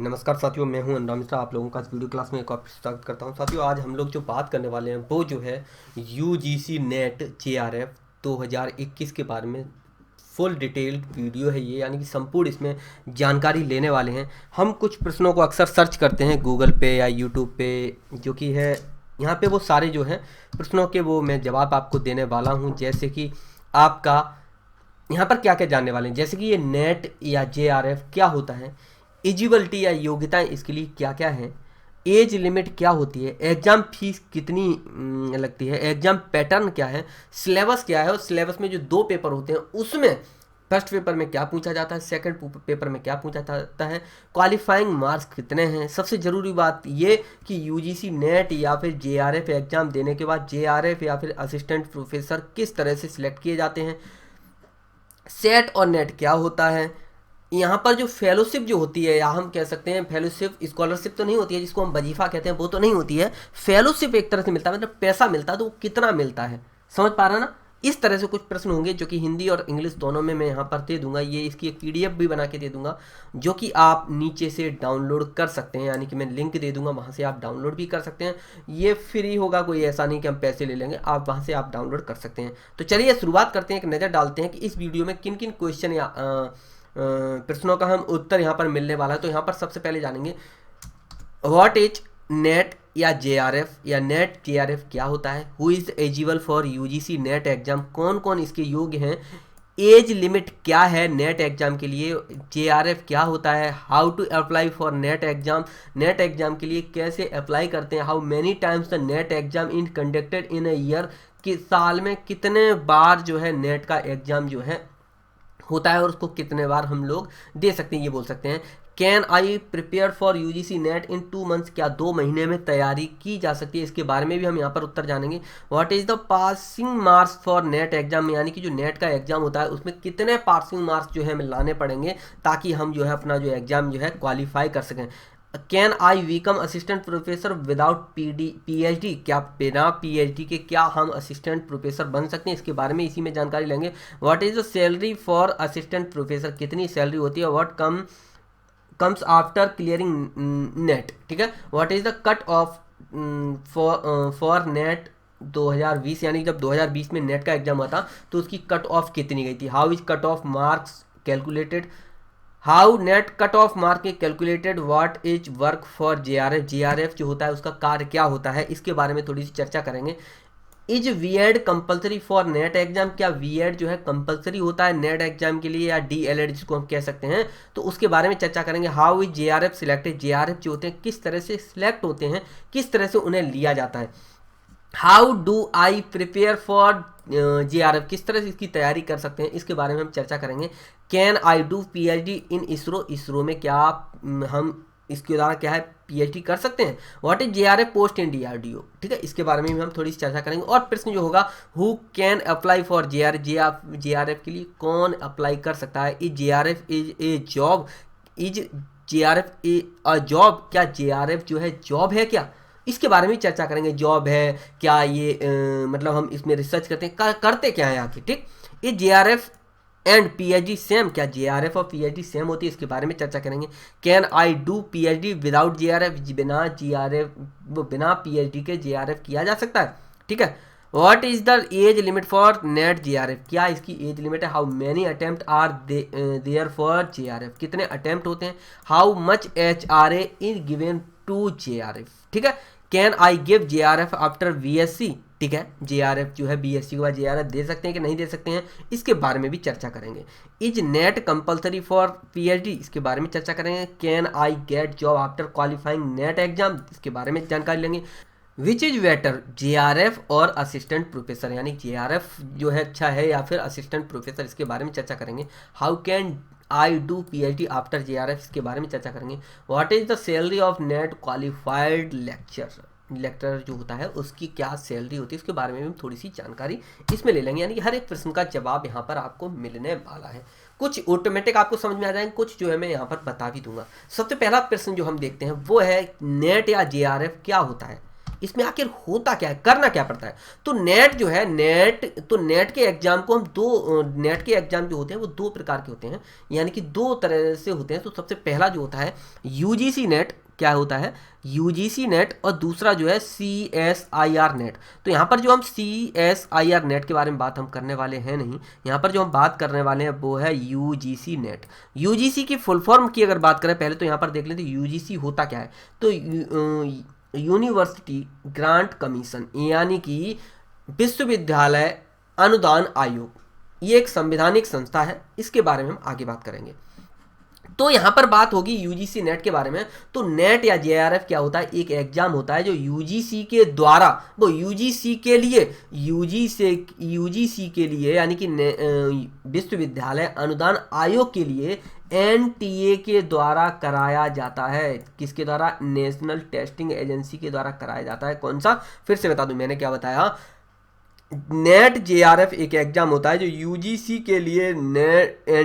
नमस्कार साथियों, मैं हूं अनुराग मिश्रा। आप लोगों का इस वीडियो क्लास में एक और स्वागत करता हूं। साथियों, आज हम लोग जो बात करने वाले हैं वो जो है यूजीसी नेट जेआरएफ 2021 के बारे में फुल डिटेल्ड वीडियो है ये, यानी कि संपूर्ण इसमें जानकारी लेने वाले हैं। हम कुछ प्रश्नों को अक्सर सर्च करते हैं गूगल पे या यूट्यूब पे, जो कि है यहाँ पे वो सारे जो हैं प्रश्नों के वो मैं जवाब आपको देने वाला हूँ। जैसे कि आपका यहाँ पर क्या क्या जानने वाले हैं, जैसे कि ये नेट या जेआरएफ क्या होता है, एलिजिबिलिटी या योग्यताएं इसके लिए क्या क्या है, एज लिमिट क्या होती है, एग्जाम फीस कितनी लगती है, एग्जाम पैटर्न क्या है, सिलेबस क्या है, और सिलेबस में जो 2 पेपर होते हैं उसमें फर्स्ट पेपर में क्या पूछा जाता है, सेकंड पेपर में क्या पूछा जाता है, क्वालिफाइंग मार्क्स कितने हैं। सबसे ज़रूरी बात ये कि यूजीसी नेट या फिर जेआरएफ एग्जाम देने के बाद जेआरएफ या फिर असिस्टेंट प्रोफेसर किस तरह से सिलेक्ट किए जाते हैं, सेट और नेट क्या होता है, यहाँ पर जो फेलोशिप जो होती है, या हम कह सकते हैं फेलोशिप, स्कॉलरशिप तो नहीं होती है जिसको हम वजीफा कहते हैं, वो तो नहीं होती है। फेलोशिप एक तरह से मिलता है, मतलब पैसा मिलता है, तो वो कितना मिलता है, समझ पा रहा ना। इस तरह से कुछ प्रश्न होंगे जो कि हिंदी और इंग्लिश दोनों में मैं यहाँ पर दे दूंगा। ये इसकी एक पीडीएफ भी बना के दे दूंगा जो कि आप नीचे से डाउनलोड कर सकते हैं, यानी कि मैं लिंक दे दूंगा, वहाँ से आप डाउनलोड भी कर सकते हैं। ये फ्री होगा, कोई ऐसा नहीं कि हम पैसे ले लेंगे, आप वहाँ से आप डाउनलोड कर सकते हैं। तो चलिए शुरुआत करते हैं, एक नज़र डालते हैं कि इस वीडियो में किन किन क्वेश्चन या प्रश्नों का हम उत्तर यहाँ पर मिलने वाला है। तो यहाँ पर सबसे पहले जानेंगे व्हाट इज नेट या जेआरएफ, या नेट जेआरएफ क्या होता है, who is eligible for UGC net exam, कौन कौन इसके योग्य हैं, एज लिमिट क्या है नेट एग्जाम के लिए, जेआरएफ क्या होता है, how to apply for NET exam, NET exam के लिए कैसे अप्लाई करते हैं, how many times the NET exam in conducted in a year, कि साल में कितने बार जो है नेट का एग्जाम जो है होता है और उसको कितने बार हम लोग दे सकते हैं, ये बोल सकते हैं। Can I prepare for UGC net in 2 months, क्या 2 महीने में तैयारी की जा सकती है, इसके बारे में भी हम यहाँ पर उत्तर जानेंगे। What is the passing marks for NET exam, यानी कि जो नेट का एग्जाम होता है उसमें कितने पासिंग मार्क्स जो है हमें लाने पड़ेंगे ताकि हम जो है अपना जो एग्जाम जो है क्वालिफाई कर सकें। Can I become assistant professor without PhD, क्या बिना पीएचडी के क्या हम असिस्टेंट प्रोफेसर बन सकते हैं, इसके बारे में इसी में जानकारी लेंगे। What is the salary for assistant professor, कितनी सैलरी होती है, what comes after clearing net, ठीक है। What is the cut off for net 2020, यानी जब 2020 में नेट का एग्जाम हुआ था तो उसकी कट ऑफ कितनी गई थी। How is cut off marks calculated, how net cut off mark calculated, what is work for JRF, JRF जो होता है उसका कार्य क्या होता है, इसके बारे में थोड़ी सी चर्चा करेंगे। Is BEd compulsory for NET exam, क्या वीएड जो है कंपलसरी होता है नेट एग्जाम के लिए, या डीएलएड जिसको हम कह सकते हैं, तो उसके बारे में चर्चा करेंगे। How is JRF selected, JRF जो होते हैं किस तरह से सिलेक्ट होते हैं, किस तरह से उन्हें लिया जाता है। How do I prepare for JRF, किस तरह से इसकी तैयारी कर सकते हैं, इसके बारे में हम चर्चा करेंगे। Can I do PhD in ISRO, ISRO में क्या हम इसके द्वारा क्या है पीएचडी कर सकते हैं। What is JRF post in DRDO, ठीक है, इसके बारे में भी हम थोड़ी सी चर्चा करेंगे। और प्रश्न जो होगा who can apply for JRF, JRF के लिए कौन अप्लाई कर सकता है। Is JRF is a job, is JRF A a job, क्या जेआरएफ जो है जॉब है क्या, इसके बारे में चर्चा करेंगे। जॉब है क्या ये, मतलब हम इसमें रिसर्च करते हैं, करते क्या है आखिर, ठीक। ये जेआरएफ एंड पीएचडी सेम, क्या जेआरएफ और पीएचडी सेम होती है, इसके बारे में चर्चा करेंगे। Can I do PhD without JRF, बिना जेआरएफ बिना पीएचडी के जेआरएफ किया जा सकता है, ठीक है। What is the age limit for NET JRF, क्या इसकी एज लिमिट है। How many attempt are there for JRF, कितने अटेम्प्ट होते हैं। How much HRA is given to JRF, ठीक है। Can I give JRF after BSc, ठीक है, जेआरएफ जो है बीएससी के बाद जेआरएफ दे सकते हैं कि नहीं दे सकते हैं, इसके बारे में भी चर्चा करेंगे। Is net compulsory for PhD, इसके बारे में चर्चा करेंगे। Can I get job after qualifying NET exam, इसके बारे में जानकारी लेंगे। विच इज बेटर जेआरएफ और असिस्टेंट प्रोफेसर, यानी जेआरएफ जो है अच्छा है या फिर असिस्टेंट प्रोफेसर, इसके बारे में चर्चा करेंगे। How can I do PhD after JRF, इसके बारे में चर्चा करेंगे। What is the salary of net qualified lecture जो होता है उसकी क्या सैलरी होती है, उसके बारे में भी थोड़ी सी जानकारी इसमें ले लेंगे, यानी कि हर एक प्रश्न का जवाब यहाँ पर आपको मिलने वाला है। कुछ ऑटोमेटिक आपको समझ में आ जाएंगे, कुछ जो है मैं यहाँ पर बता भी दूंगा। सबसे पहला प्रश्न जो हम देखते हैं वो है नेट या JRF क्या होता है, इसमें आखिर होता क्या है, करना क्या पड़ता है। तो नेट जो है, नेट के एग्जाम को हम नेट के एग्जाम जो होते हैं वो दो प्रकार के होते हैं, यानी कि दो तरह से होते हैं। तो सबसे पहला जो होता है UGC नेट, क्या होता है UGC नेट, और दूसरा जो है CSIR नेट। तो यहाँ पर जो हम CSIR नेट के बारे में बात हम करने वाले हैं नहीं, यहाँ पर जो हम बात करने वाले हैं वो है UGC नेट। UGC की फुल फॉर्म की अगर बात करें पहले तो यहाँ पर देख लेते हैं UGC होता क्या है। तो यूनिवर्सिटी ग्रांट कमीशन, यानी कि विश्वविद्यालय अनुदान आयोग, ये एक संवैधानिक संस्था है, इसके बारे में हम आगे बात करेंगे। तो यहाँ पर बात होगी UGC नेट के बारे में। तो नेट या JRF क्या होता है, एक एग्जाम होता है जो UGC के द्वारा, वो UGC के लिए यानी कि विश्वविद्यालय अनुदान आयोग के लिए NTA के द्वारा कराया जाता है। किसके द्वारा, नेशनल टेस्टिंग एजेंसी के द्वारा कराया जाता है। कौन सा, फिर से बता दूं मैंने क्या बताया, नेट JRF एक एग्जाम होता है जो UGC के लिए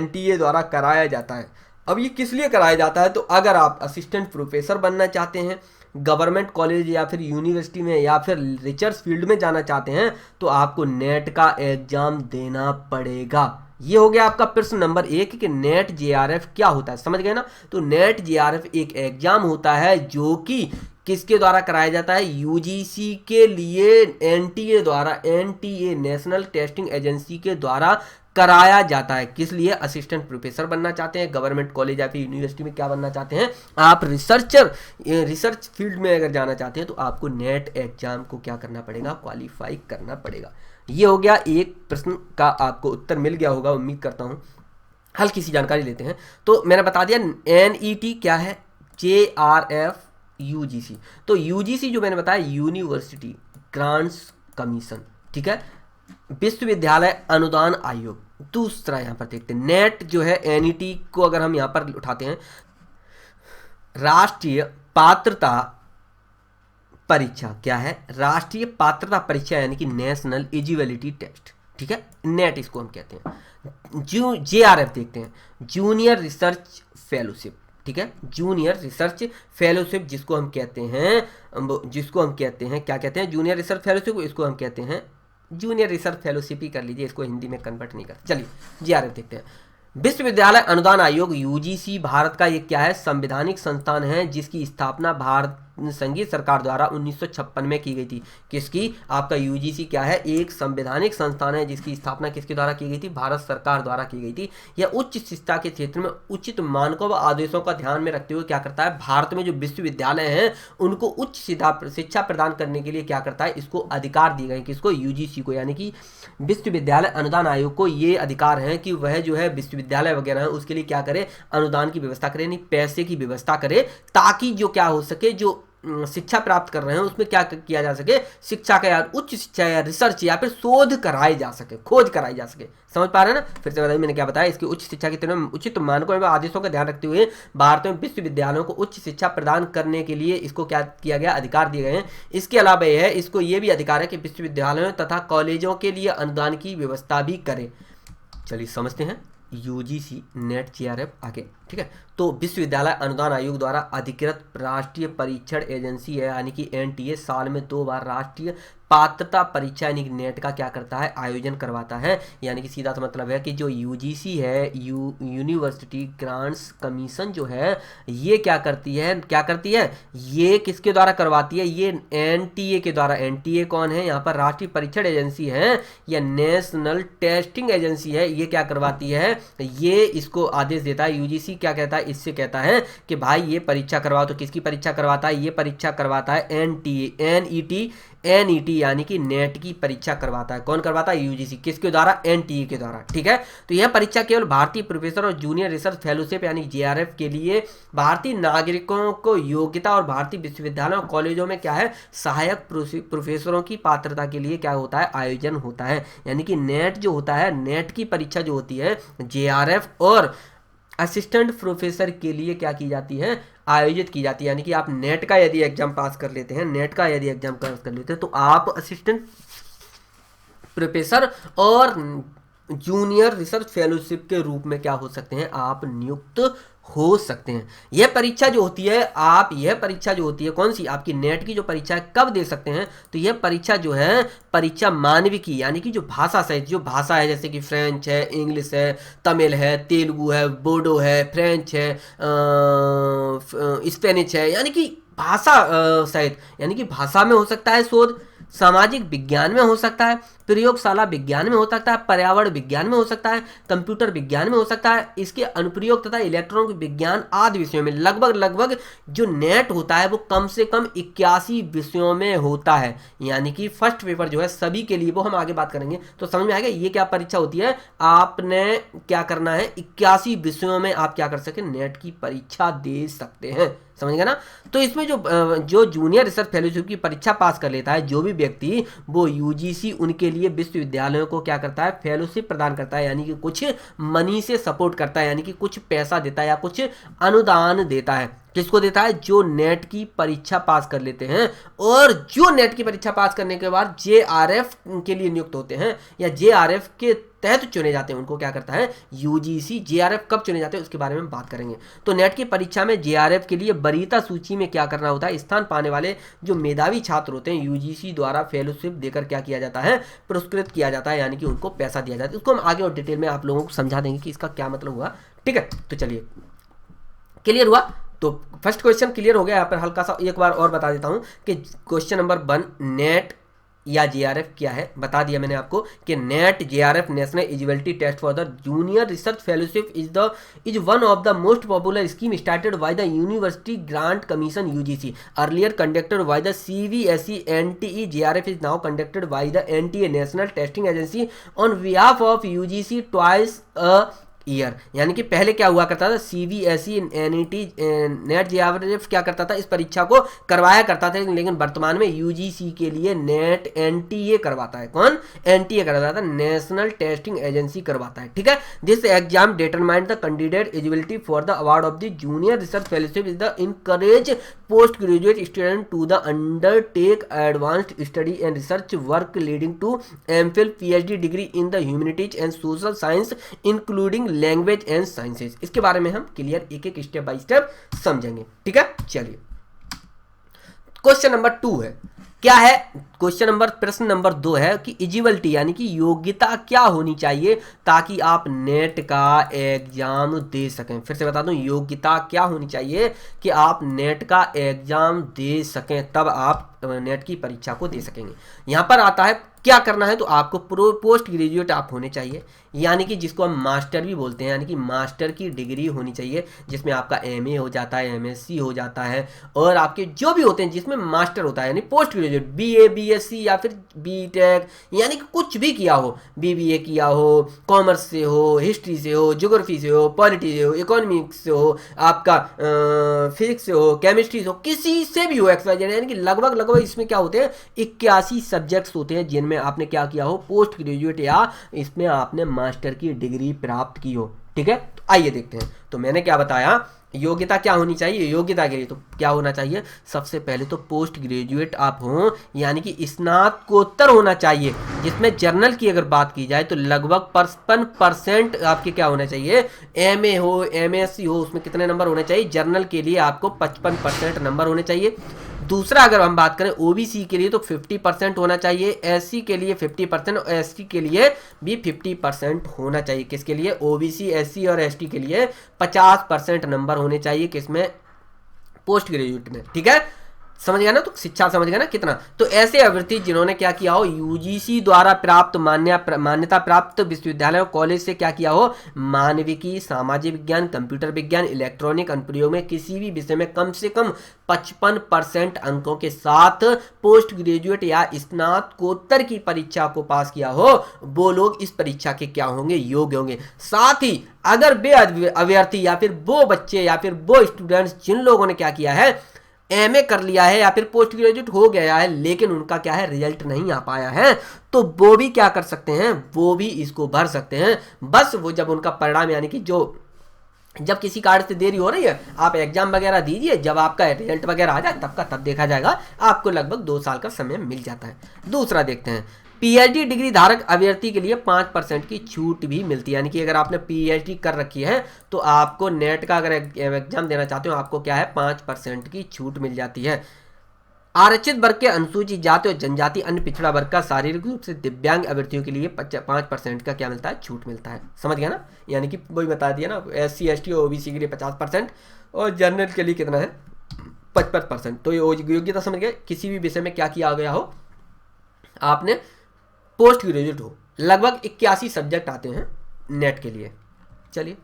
NTA द्वारा कराया जाता है। अब ये किस लिए कराया जाता है, तो अगर आप असिस्टेंट प्रोफेसर बनना चाहते हैं गवर्नमेंट कॉलेज या फिर यूनिवर्सिटी में या फिर रिसर्च फील्ड में जाना चाहते हैं तो आपको नेट का एग्जाम देना पड़ेगा। ये हो गया आपका प्रश्न नंबर 1 कि नेट JRF क्या होता है, समझ गए ना। तो नेट JRF एक एग्जाम होता है जो कि किसके द्वारा कराया जाता है, UGC के लिए NTA द्वारा, NTA नेशनल टेस्टिंग एजेंसी के द्वारा कराया जाता है। किस लिए, असिस्टेंट प्रोफेसर बनना चाहते हैं गवर्नमेंट कॉलेज या फिर यूनिवर्सिटी में, क्या बनना चाहते हैं आप, रिसर्च फील्ड में अगर जाना चाहते हैं तो आपको नेट एग्जाम को क्या करना पड़ेगा, क्वालिफाई करना पड़ेगा। ये हो गया एक प्रश्न का आपको उत्तर मिल गया होगा, उम्मीद करता हूँ। हल्की सी जानकारी लेते हैं। तो मैंने बता दिया NET क्या है, JRF UGC। तो UGC जो मैंने बताया यूनिवर्सिटी ग्रांट्स कमीशन, ठीक है, विश्वविद्यालय अनुदान आयोग। दूसरा यहाँ पर देखते हैं नेट जो है, NET को अगर हम यहाँ पर उठाते हैं, राष्ट्रीय पात्रता परीक्षा, क्या है, राष्ट्रीय पात्रता परीक्षा, यानी कि नेशनल एलिजिबिलिटी टेस्ट, ठीक है, नेट इसको हम कहते हैं। JRF देखते हैं, जूनियर रिसर्च फेलोशिप, ठीक है, जूनियर रिसर्च फेलोशिप जिसको हम कहते हैं क्या कहते हैं, जूनियर रिसर्च फेलोशिप, इसको हम कहते हैं जूनियर रिसर्च फेलोशिप ही कर लीजिए, इसको हिंदी में कन्वर्ट नहीं करते। चलिए JRF देखते हैं। विश्वविद्यालय अनुदान आयोग UGC भारत का एक क्या है, संवैधानिक संस्थान है जिसकी स्थापना भारत संघीय सरकार द्वारा 1956 में की गई थी। किसकी, आपका UGC क्या है, एक संवैधानिक संस्थान है जिसकी स्थापना किसके द्वारा की गई थी, भारत सरकार द्वारा की गई थी। यह उच्च शिक्षा के क्षेत्र में उचित मानकों व आदेशों का ध्यान में रखते हुए क्या करता है, भारत में जो विश्वविद्यालय हैं उनको उच्च शिक्षा प्रदान करने के लिए क्या करता है, इसको अधिकार दिए गए, किसको, UGC को, यानी कि विश्वविद्यालय अनुदान आयोग को ये अधिकार है कि वह जो है विश्वविद्यालय वगैरह है उसके लिए क्या करे, अनुदान की व्यवस्था करे, यानी पैसे की व्यवस्था करे, ताकि जो क्या हो सके, जो शिक्षा प्राप्त कर रहे हैं उसमें क्या किया जा सके, शिक्षा का यार उच्च शिक्षा या रिसर्च या फिर शोध कराई जा सके, खोज कराई जा सके। समझ पा रहे हैं ना, फिर से बताइए मैंने क्या बताया, इसकी उच्च शिक्षा के तरह उचित मानकों एवं आदेशों का ध्यान रखते हुए भारत में विश्वविद्यालयों को उच्च शिक्षा प्रदान करने के लिए इसको क्या किया गया, अधिकार दिए गए हैं। इसके अलावा यह है, इसको ये भी अधिकार है कि विश्वविद्यालयों तथा कॉलेजों के लिए अनुदान की व्यवस्था भी करे। चलिए समझते हैं UGC नेट JRF आगे, ठीक है। तो विश्वविद्यालय अनुदान आयोग द्वारा अधिकृत राष्ट्रीय परीक्षण एजेंसी है, यानी कि NTA साल में 2 बार राष्ट्रीय पात्रता परीक्षा यानी कि नेट का क्या करता है, आयोजन करवाता है। यानी कि सीधा सा मतलब है कि जो UGC है, यूनिवर्सिटी ग्रांट्स कमीशन जो है, ये क्या करती है, ये किसके द्वारा करवाती है, ये NTA के द्वारा। NTA कौन है, यहाँ पर राष्ट्रीय परीक्षण एजेंसी है या नेशनल टेस्टिंग एजेंसी है, ये क्या करवाती है, ये इसको आदेश देता है। UGC क्या कहता है, इससे कहता है कि भाई ये परीक्षा करवाओ। तो किसकी परीक्षा करवाता है, ये परीक्षा करवाता है NET यानी कि नेट की परीक्षा करवाता है। कौन करवाता है, UGC, किसके द्वारा, NTA के द्वारा, ठीक है। तो यह परीक्षा केवल भारतीय प्रोफेसर और जूनियर रिसर्च फेलोशिप यानी JRF के लिए भारतीय नागरिकों को योग्यता और भारतीय विश्वविद्यालयों और कॉलेजों में क्या है, सहायक प्रोफेसरों की पात्रता के लिए क्या होता है, आयोजन होता है। यानी कि नेट जो होता है, नेट की परीक्षा जो होती है JRF और असिस्टेंट प्रोफेसर के लिए क्या की जाती है, आयोजित की जाती है। यानी कि आप नेट का यदि एग्जाम पास कर लेते हैं, नेट का यदि एग्जाम पास कर लेते हैं तो आप असिस्टेंट प्रोफेसर और जूनियर रिसर्च फेलोशिप के रूप में क्या हो सकते हैं, आप नियुक्त हो सकते हैं। यह परीक्षा जो होती है, आप यह परीक्षा जो होती है कौन सी, आपकी नेट की जो परीक्षा है कब दे सकते हैं, तो यह परीक्षा जो है परीक्षा मानविकी यानी कि जो भाषा सहित जो भाषा है, जैसे कि फ्रेंच है, इंग्लिश है, तमिल है, तेलुगु है, बोडो है, फ्रेंच है, स्पेनिश है, यानी कि भाषा सहित, यानी कि भाषा में हो सकता है शोध, सामाजिक विज्ञान में हो सकता है, प्रयोगशाला विज्ञान में हो सकता है, पर्यावरण विज्ञान में हो सकता है, कंप्यूटर विज्ञान में हो सकता है, इसके अनुप्रयोग तथा इलेक्ट्रॉनिक विज्ञान आदि विषयों में। लगभग जो नेट होता है वो कम से कम 81 विषयों में होता है। यानी कि फर्स्ट पेपर जो है सभी के लिए, वो हम आगे बात करेंगे तो समझ में आएगा ये क्या परीक्षा होती है। आपने क्या करना है, 81 विषयों में आप क्या कर सके, नेट की परीक्षा दे सकते हैं, समझ गए ना। तो इसमें जो जूनियर रिसर्च फेलोशिप की परीक्षा पास कर लेता है जो भी व्यक्ति, वो यूजीसी उनके लिए विश्वविद्यालयों को क्या करता है, फेलोशिप प्रदान करता है, यानी कि कुछ मनी से सपोर्ट करता है, यानी कि कुछ पैसा देता है या कुछ अनुदान देता है। किसको देता है, जो नेट की परीक्षा पास कर लेते हैं और जो नेट की परीक्षा पास करने के बाद जेआरएफ के लिए नियुक्त होते हैं या जेआरएफ के तहत चुने जाते हैं, उनको क्या करता है यूजीसी। जेआरएफ कब चुने जाते हैं उसके बारे में बात करेंगे। तो नेट की परीक्षा में जेआरएफ के लिए वरीयता सूची में क्या करना होता है, स्थान पाने वाले जो मेधावी छात्र होते हैं यूजीसी द्वारा फेलोशिप देकर क्या किया जाता है, पुरस्कृत किया जाता है, यानी कि उनको पैसा दिया जाता है। उसको हम आगे और डिटेल में आप लोगों को समझा देंगे कि इसका क्या मतलब हुआ, ठीक है। तो चलिए, क्लियर हुआ। तो फर्स्ट क्वेश्चन क्लियर हो गया। यहाँ पर हल्का सा एक बार और बता देता हूं कि क्वेश्चन नंबर 1 नेट या जेआरएफ क्या है, बता दिया मैंने आपको कि NET JRF national eligibility test for the junior research fellowship is one of the most popular scheme started by the university grant commission UGC earlier conducted by the सीवीएसई NTA. JRF is now conducted by the NTA national testing agency on behalf of UGC twice a year. यानी कि पहले क्या हुआ करता था, CBSE NET net JRF क्या करता था, इस परीक्षा को करवाया करता था, लेकिन वर्तमान में यूजीसी के लिए नेट एनटीए करवाता है। कौन, एनटीए करवाता है, नेशनल टेस्टिंग एजेंसी करवाता है, ठीक है। This exam determined the candidate eligibility for the award of the junior research fellowship is the encourage postgraduate student to the undertake advanced study and research work leading to MPhil PhD degree in the humanities and social science including language and sciences. इसके बारे में हम clear एक एक step by step समझेंगे, ठीक है। चलिए, क्वेश्चन नंबर 2 है, क्या है प्रश्न नंबर 2 है कि एलिजिबिलिटी यानी कि योग्यता क्या होनी चाहिए ताकि आप नेट का एग्जाम दे सकें। फिर से बता दूं, योग्यता क्या होनी चाहिए कि आप नेट का एग्जाम दे सकें, तब आप नेट की परीक्षा को दे सकेंगे। यहां पर आता है क्या करना है, तो आपको पोस्ट ग्रेजुएट आप होने चाहिए, यानी कि जिसको हम मास्टर भी बोलते हैं, यानी कि मास्टर की डिग्री होनी चाहिए, जिसमें आपका एमए हो जाता है, एमएससी हो जाता है, और आपके जो भी होते हैं जिसमें मास्टर होता है, यानी पोस्ट ग्रेजुएट बीए बीएससी या फिर बीटेक, यानी कि कुछ भी किया हो, बीबीए किया हो, कॉमर्स से हो, हिस्ट्री से हो, ज्योग्राफी से हो, पॉलिटी से हो, इकोनॉमिक्स से हो, आपका फिजिक्स से हो, केमिस्ट्री से हो, किसी से भी हो, एक्सवाइजेड, यानी कि लगभग इसमें क्या होते हैं 81 सब्जेक्ट्स होते हैं जिनमें आपने क्या किया हो, पोस्ट ग्रेजुएट या इसमें आपने मास्टर की डिग्री प्राप्त की हो, ठीक है। तो आइए देखते हैं। तो मैंने क्या बताया, योग्यता क्या होनी चाहिए, योग्यता के लिए तो क्या होना चाहिए, सबसे पहले तो पोस्ट ग्रेजुएट आप हों, यानी कि स्नातकोत्तर होना चाहिए, जिसमें जर्नल की अगर बात की जाए तो लगभग 55% आपके क्या होना चाहिए, एमए हो, एमएससी हो, उसमें कितने नंबर होने चाहिए, जर्नल के लिए आपको 55% नंबर होने चाहिए। दूसरा अगर हम बात करें ओबीसी के लिए तो 50% होना चाहिए, एससी के लिए 50% और एसटी के लिए भी 50% होना चाहिए। किसके लिए, ओबीसी, एससी और एसटी के लिए 50% नंबर होने चाहिए, किसमें, पोस्ट ग्रेजुएट में, ठीक है। समझ गया ना, तो शिक्षा समझ गया ना कितना। तो ऐसे अभ्यर्थी जिन्होंने क्या किया हो, यूजीसी द्वारा प्राप्त मान्यता प्राप्त विश्वविद्यालय कॉलेज से क्या किया हो, मानविकी, सामाजिक विज्ञान, कंप्यूटर विज्ञान, इलेक्ट्रॉनिक अनुप्रयोग में किसी भी विषय में कम से कम 55% अंकों के साथ पोस्ट ग्रेजुएट या स्नातकोत्तर की परीक्षा को पास किया हो, वो लोग इस परीक्षा के क्या होंगे, योग्य होंगे। साथ ही अगर वे अभ्यर्थी या फिर वो बच्चे या फिर वो स्टूडेंट्स जिन लोगों ने क्या किया है, एमए कर लिया है या फिर पोस्ट ग्रेजुएट हो गया है, लेकिन उनका क्या है, रिजल्ट नहीं आ पाया है, तो वो भी क्या कर सकते हैं, वो भी इसको भर सकते हैं। बस वो जब उनका परिणाम यानी कि जो जब किसी कार्ड से देरी हो रही है आप एग्जाम वगैरह दीजिए, जब आपका रिजल्ट वगैरह आ जाए तब का तब देखा जाएगा, आपको लगभग 2 साल का समय मिल जाता है। दूसरा देखते हैं, पीएचडी डिग्री धारक अभ्यर्थी के लिए 5% की छूट भी मिलती है, यानी कि अगर आपने पीएचडी कर रखी है तो आपको नेट का अगर एग्जाम देना चाहते हो आपको क्या है 5% की छूट मिल जाती है। आरक्षित वर्ग के अनुसूचित जाति और जनजाति अन्य पिछड़ा वर्ग का शारीरिक रूप से दिव्यांग अभ्यर्थियों के लिए 5% का क्या मिलता है, छूट मिलता है। समझ गया ना, यानी कि वही बता दिया ना, SC ST और OBC के लिए 50% और जनरल के लिए कितना है 55%। तो ये योग्यता समझ गए, किसी भी विषय में क्या किया गया हो, आपने पोस्ट ग्रेजुएट हो। लगभग 81 सब्जेक्ट आते हैं नेट के लिए। चलिए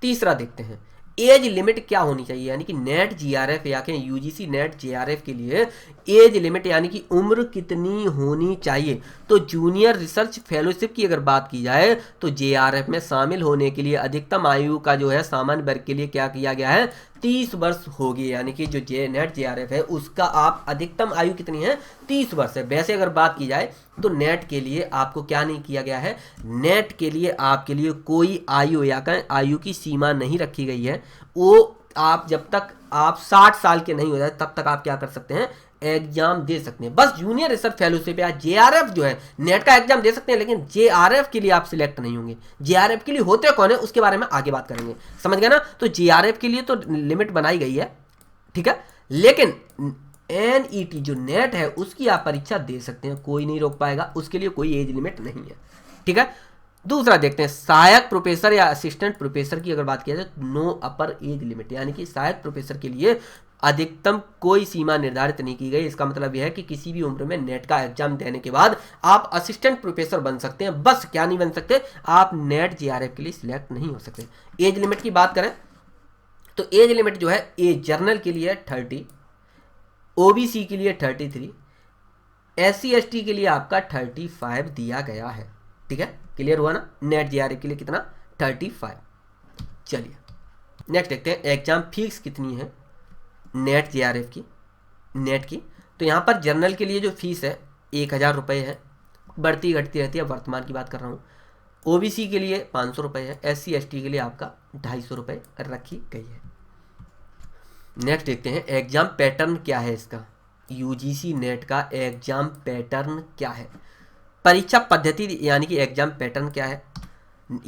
तीसरा देखते हैं, एज लिमिट क्या होनी चाहिए, यानी कि नेट GRF या कि UGC नेट JRF के लिए एज लिमिट यानी कि उम्र कितनी होनी चाहिए। तो जूनियर रिसर्च फेलोशिप की अगर बात की जाए तो JRF में शामिल होने के लिए अधिकतम आयु का जो है सामान्य वर्ग के लिए क्या किया गया है 30 वर्ष होगी, यानी कि जो नेट JRF है उसका आप अधिकतम आयु कितनी है 30 वर्ष है। वैसे अगर बात की जाए तो नेट के लिए आपको क्या नहीं किया गया है, नेट के लिए आपके लिए कोई आयु या आयु की सीमा नहीं रखी गई है। वो आप जब तक आप 60 साल के नहीं हो जाए तब तक आप क्या कर सकते हैं, एग्जाम दे सकते हैं। बस जूनियर रिसर्च फेलोशिप या JRF जो है नेट का एग्जाम दे सकते हैं, लेकिन JRF के लिए आप सिलेक्ट नहीं होंगे। JRF के लिए होते कौन है उसके बारे में आगे बात करेंगे, समझ गए ना। तो JRF के लिए तो लिमिट बनाई गई है, ठीक है, लेकिन NET जो नेट है उसकी आप परीक्षा दे सकते हैं, कोई नहीं रोक पाएगा, उसके लिए कोई एज लिमिट नहीं है, ठीक है। दूसरा देखते हैं, सहायक प्रोफेसर या असिस्टेंट प्रोफेसर की अगर बात किया जाए तो नो अपर एज लिमिट, यानी कि सहायक प्रोफेसर के लिए अधिकतम कोई सीमा निर्धारित नहीं की गई। इसका मतलब यह है कि किसी भी उम्र में नेट का एग्जाम देने के बाद आप असिस्टेंट प्रोफेसर बन सकते हैं, बस क्या नहीं बन सकते, आप नेट JRF के लिए सिलेक्ट नहीं हो सकते। एज लिमिट की बात करें तो एज लिमिट जो है एज जनरल के लिए 30, OBC के लिए 33, SC ST के लिए आपका 35 दिया गया है, ठीक है, क्लियर हुआ ना। नेट JRF के लिए कितना 35। चलिए नेक्स्ट देखते हैं, एग्जाम फीस कितनी है नेट JRF की, नेट की। तो यहाँ पर जनरल के लिए जो फीस है 1000 रुपये है, बढ़ती घटती रहती है, वर्तमान की बात कर रहा हूँ। OBC के लिए 500 रुपये है, SC ST के लिए आपका 250 रुपये रखी गई है। नेक्स्ट देखते हैं, एग्जाम पैटर्न क्या है इसका, UGC नेट का एग्जाम पैटर्न क्या है, परीक्षा पद्धति यानी कि एग्जाम पैटर्न क्या है।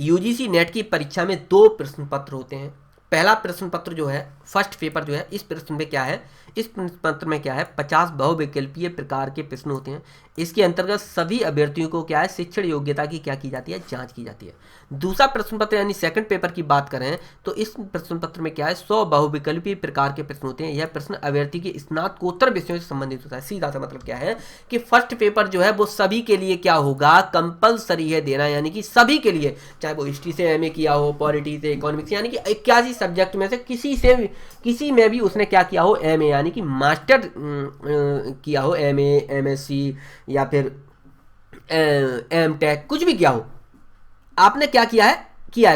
UGC नेट की परीक्षा में 2 प्रश्न पत्र होते हैं। पहला प्रश्न पत्र जो है फर्स्ट पेपर जो है, इस प्रश्न में क्या है, इस प्रश्न पत्र में क्या है 50 बहुविकल्पीय प्रकार के प्रश्न होते हैं। इसके अंतर्गत सभी अभ्यर्थियों को क्या है शिक्षण योग्यता की क्या की जाती है, जांच की जाती है। दूसरा प्रश्न पत्र यानी सेकंड पेपर की बात करें तो इस प्रश्न पत्र में क्या है 100 बहुविकल्पीय प्रकार के प्रश्न होते हैं। यह प्रश्न अभ्यर्थी के स्नातकोत्तर विषयों से संबंधित होता है। सीधा सा मतलब क्या है कि फर्स्ट पेपर जो है वो सभी के लिए क्या होगा, कंपलसरी है देना, यानी कि सभी के लिए, चाहे वो हिस्ट्री से MA किया हो, पॉलिटी से, इकोनॉमिक्स, यानी कि 81 सब्जेक्ट में से किसी में भी उसने क्या किया हो MA यानी कि मास्टर किया हो, MA MSc या फिर MTech कुछ भी किया हो, आपने क्या किया है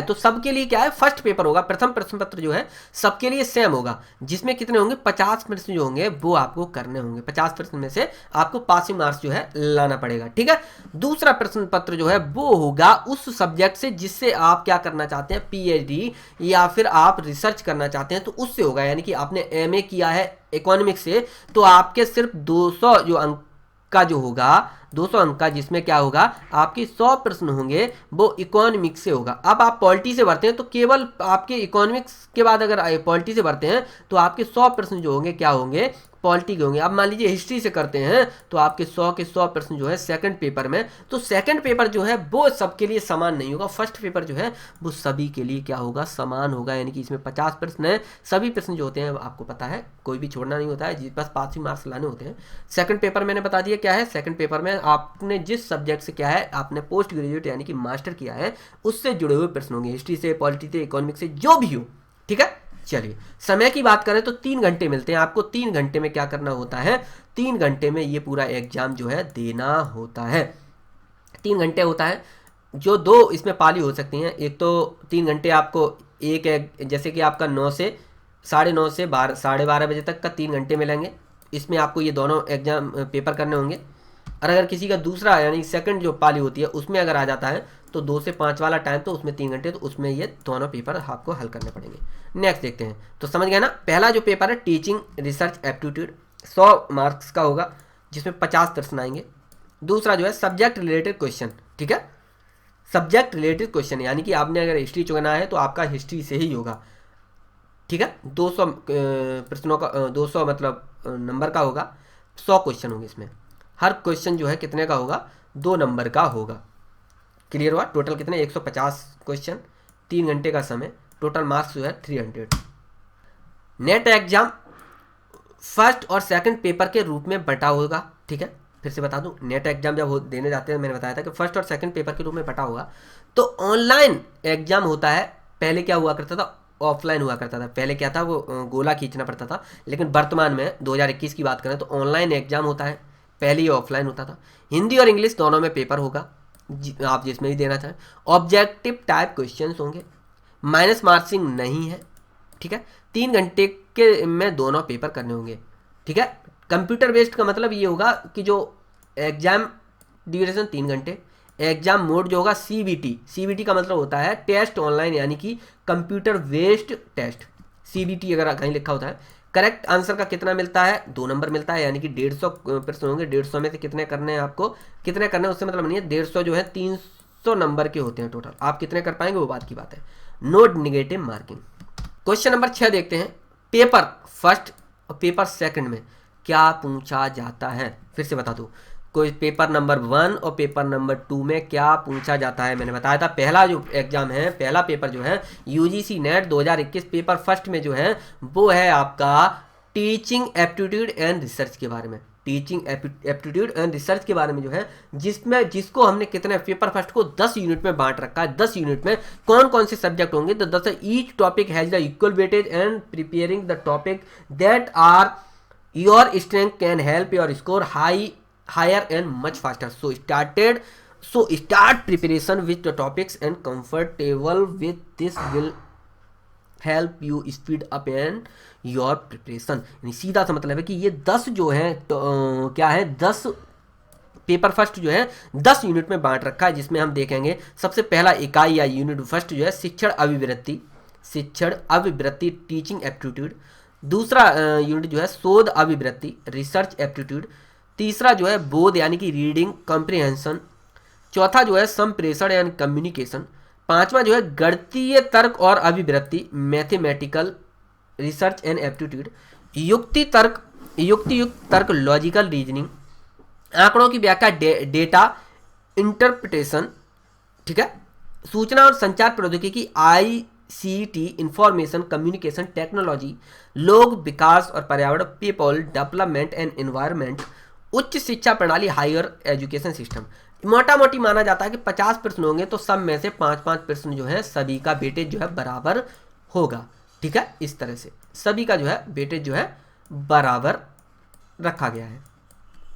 तो सबके लिए क्या है फर्स्ट पेपर होगा। प्रथम प्रश्न पत्र जो है सबके लिए सेम होगा, जिसमें कितने होंगे 50 प्रश्न जो होंगे वो आपको करने होंगे। 50 प्रश्न में से आपको पासिंग मार्क्स जो है लाना पड़ेगा, ठीक है। दूसरा प्रश्न पत्र जो है वो होगा उस सब्जेक्ट से जिससे आप क्या करना चाहते हैं, PhD या फिर आप रिसर्च करना चाहते हैं तो उससे होगा। यानी कि आपने MA किया है इकोनॉमिक्स से तो आपके सिर्फ 200 जो अंक का जो होगा 200 अंक का, जिसमें क्या होगा आपके 100 प्रश्न होंगे वो इकोनॉमिक्स से होगा। अब आप पॉलिटी से भरते हैं तो केवल आपके इकोनॉमिक्स के बाद अगर पॉलिटी से भरते हैं तो आपके 100 प्रश्न जो होंगे क्या होंगे, पॉलिटी के होंगे। अब मान लीजिए हिस्ट्री से करते हैं तो आपके 100 के 100 प्रश्न जो है सेकंड पेपर में, तो सेकंड पेपर जो है वो सबके लिए समान नहीं होगा। फर्स्ट पेपर जो है वो सभी के लिए क्या होगा, समान होगा। यानी कि इसमें 50 प्रश्न है, सभी प्रश्न जो होते हैं आपको पता है कोई भी छोड़ना नहीं होता है, बस पासिंग मार्क्स लाने होते हैं। सेकंड पेपर मैंने बता दिया क्या है, सेकंड पेपर में आपने जिस सब्जेक्ट से क्या है आपने पोस्ट ग्रेजुएट यानी कि मास्टर किया है उससे जुड़े हुए प्रश्न होंगे, हिस्ट्री से, पॉलिटी से, इकोनॉमिक्स से, जो भी हो, ठीक है। चलिए समय की बात करें तो 3 घंटे मिलते हैं आपको। 3 घंटे में क्या करना होता है, 3 घंटे में ये पूरा एग्जाम जो है देना होता है। 3 घंटे होता है, जो 2 इसमें पाली हो सकती हैं। एक तो 3 घंटे आपको एक जैसे कि आपका 9 से 9:30 से 12:30 बजे तक का 3 घंटे मिलेंगे। इसमें आपको ये दोनों एग्जाम पेपर करने होंगे। और अगर किसी का दूसरा यानी सेकंड जो पाली होती है उसमें अगर आ जाता है तो 2 से 5 वाला टाइम तो उसमें 3 घंटे, तो उसमें ये दोनों पेपर आपको हल करने पड़ेंगे। नेक्स्ट देखते हैं, तो समझ गए ना। पहला जो पेपर है टीचिंग रिसर्च एप्टीट्यूड 100 मार्क्स का होगा, जिसमें 50 प्रश्न आएंगे। दूसरा जो है सब्जेक्ट रिलेटेड क्वेश्चन, ठीक है, सब्जेक्ट रिलेटेड क्वेश्चन, यानी कि आपने अगर हिस्ट्री चुना है तो आपका हिस्ट्री से ही होगा, ठीक है। 200 प्रश्नों का 200 मतलब नंबर का होगा, 100 क्वेश्चन होंगे इसमें। हर क्वेश्चन जो है कितने का होगा, 2 नंबर का होगा। क्लियर हुआ। टोटल कितने, 150 क्वेश्चन, 3 घंटे का समय, टोटल मार्क्स जो है 300। नेट एग्जाम फर्स्ट और सेकंड पेपर के रूप में बटा होगा, ठीक है। फिर से बता दूं, नेट एग्जाम जब देने जाते हैं, मैंने बताया था कि फर्स्ट और सेकंड पेपर के रूप में बटा होगा। तो ऑनलाइन एग्जाम होता है, पहले क्या हुआ करता था, ऑफलाइन हुआ करता था। पहले क्या था, वो गोला खींचना पड़ता था, लेकिन वर्तमान में 2021 की बात करें तो ऑनलाइन एग्जाम होता है, पहले ये ऑफलाइन होता था। हिंदी और इंग्लिश दोनों में पेपर होगा, आप जिसमें भी देना चाहें। ऑब्जेक्टिव टाइप क्वेश्चन होंगे, माइनस मार्क्सिंग नहीं है, ठीक है। 3 घंटे के में दोनों पेपर करने होंगे, ठीक है। कंप्यूटर बेस्ड का मतलब ये होगा कि जो एग्जाम ड्यूरेशन 3 घंटे, एग्जाम मोड जो होगा सीबीटी, सीबीटी का मतलब होता है टेस्ट ऑनलाइन, यानी कि कंप्यूटर बेस्ड टेस्ट, सीबीटी अगर कहीं लिखा होता है। करेक्ट आंसर का कितना मिलता है, 2 नंबर मिलता है, यानी कि 150 प्रश्न होंगे, 150 में से कितने करने हैं आपको, कितने करने हैं उससे मतलब नहीं है। 150 जो है 300 नंबर के होते हैं टोटल, आप कितने कर पाएंगे वो बात की बात है। No negative marking. Question number 6 देखते हैं, पेपर फर्स्ट और पेपर सेकंड में क्या पूछा जाता है। फिर से बता दूं, कोई पेपर नंबर 1 और पेपर नंबर 2 में क्या पूछा जाता है। मैंने बताया था पहला जो एग्जाम है, पहला पेपर जो है यूजीसी नेट 2021 पेपर फर्स्ट में जो है वो है आपका टीचिंग एप्टीट्यूड एंड रिसर्च के बारे में, टीचिंग एप्टीट्यूड एंड रिसर्च के बारे में जो है, जिसको हमने कितने पेपर फर्स्ट को 10 यूनिट में बांट रखा है। 10 यूनिट में कौन कौन से सब्जेक्ट होंगे, तो 10 each topic has the equal weightage and preparing the topic that are your strength can help your score higher and much faster. So start preparation with the topics and comfortable with this will help you speed up and your preparation. यानी सीधा सा मतलब है कि ये 10 जो है तो क्या है, 10 पेपर फर्स्ट जो है 10 यूनिट में बांट रखा है, जिसमें हम देखेंगे सबसे पहला इकाई या यूनिट फर्स्ट जो है शिक्षण अभिवृत्ति टीचिंग एप्टीट्यूड। दूसरा यूनिट जो है शोध अभिवृत्ति रिसर्च एप्टीट्यूड। तीसरा जो है बोध यानी कि रीडिंग कॉम्प्रिहेंशन। चौथा जो है संप्रेषण यानी कम्युनिकेशन। पांचवा जो है गणितीय तर्क और अभिवृत्ति मैथमेटिकल रिसर्च एंड एप्टीट्यूड। युक्तियुक्त तर्क लॉजिकल रीजनिंग। आंकड़ों की व्याख्या डेटा इंटरप्रिटेशन, ठीक है। सूचना और संचार प्रौद्योगिकी ICT इंफॉर्मेशन कम्युनिकेशन टेक्नोलॉजी। लोक विकास और पर्यावरण पीपल डेवलपमेंट एंड एनवायरनमेंट। उच्च शिक्षा प्रणाली हायर एजुकेशन सिस्टम। मोटा मोटी माना जाता है कि 50 प्रश्न होंगे तो सब में से 5-5 प्रश्न जो है सभी का वेटेज जो है बराबर होगा, ठीक है। इस तरह से सभी का जो है वेटेज जो है बराबर रखा गया है।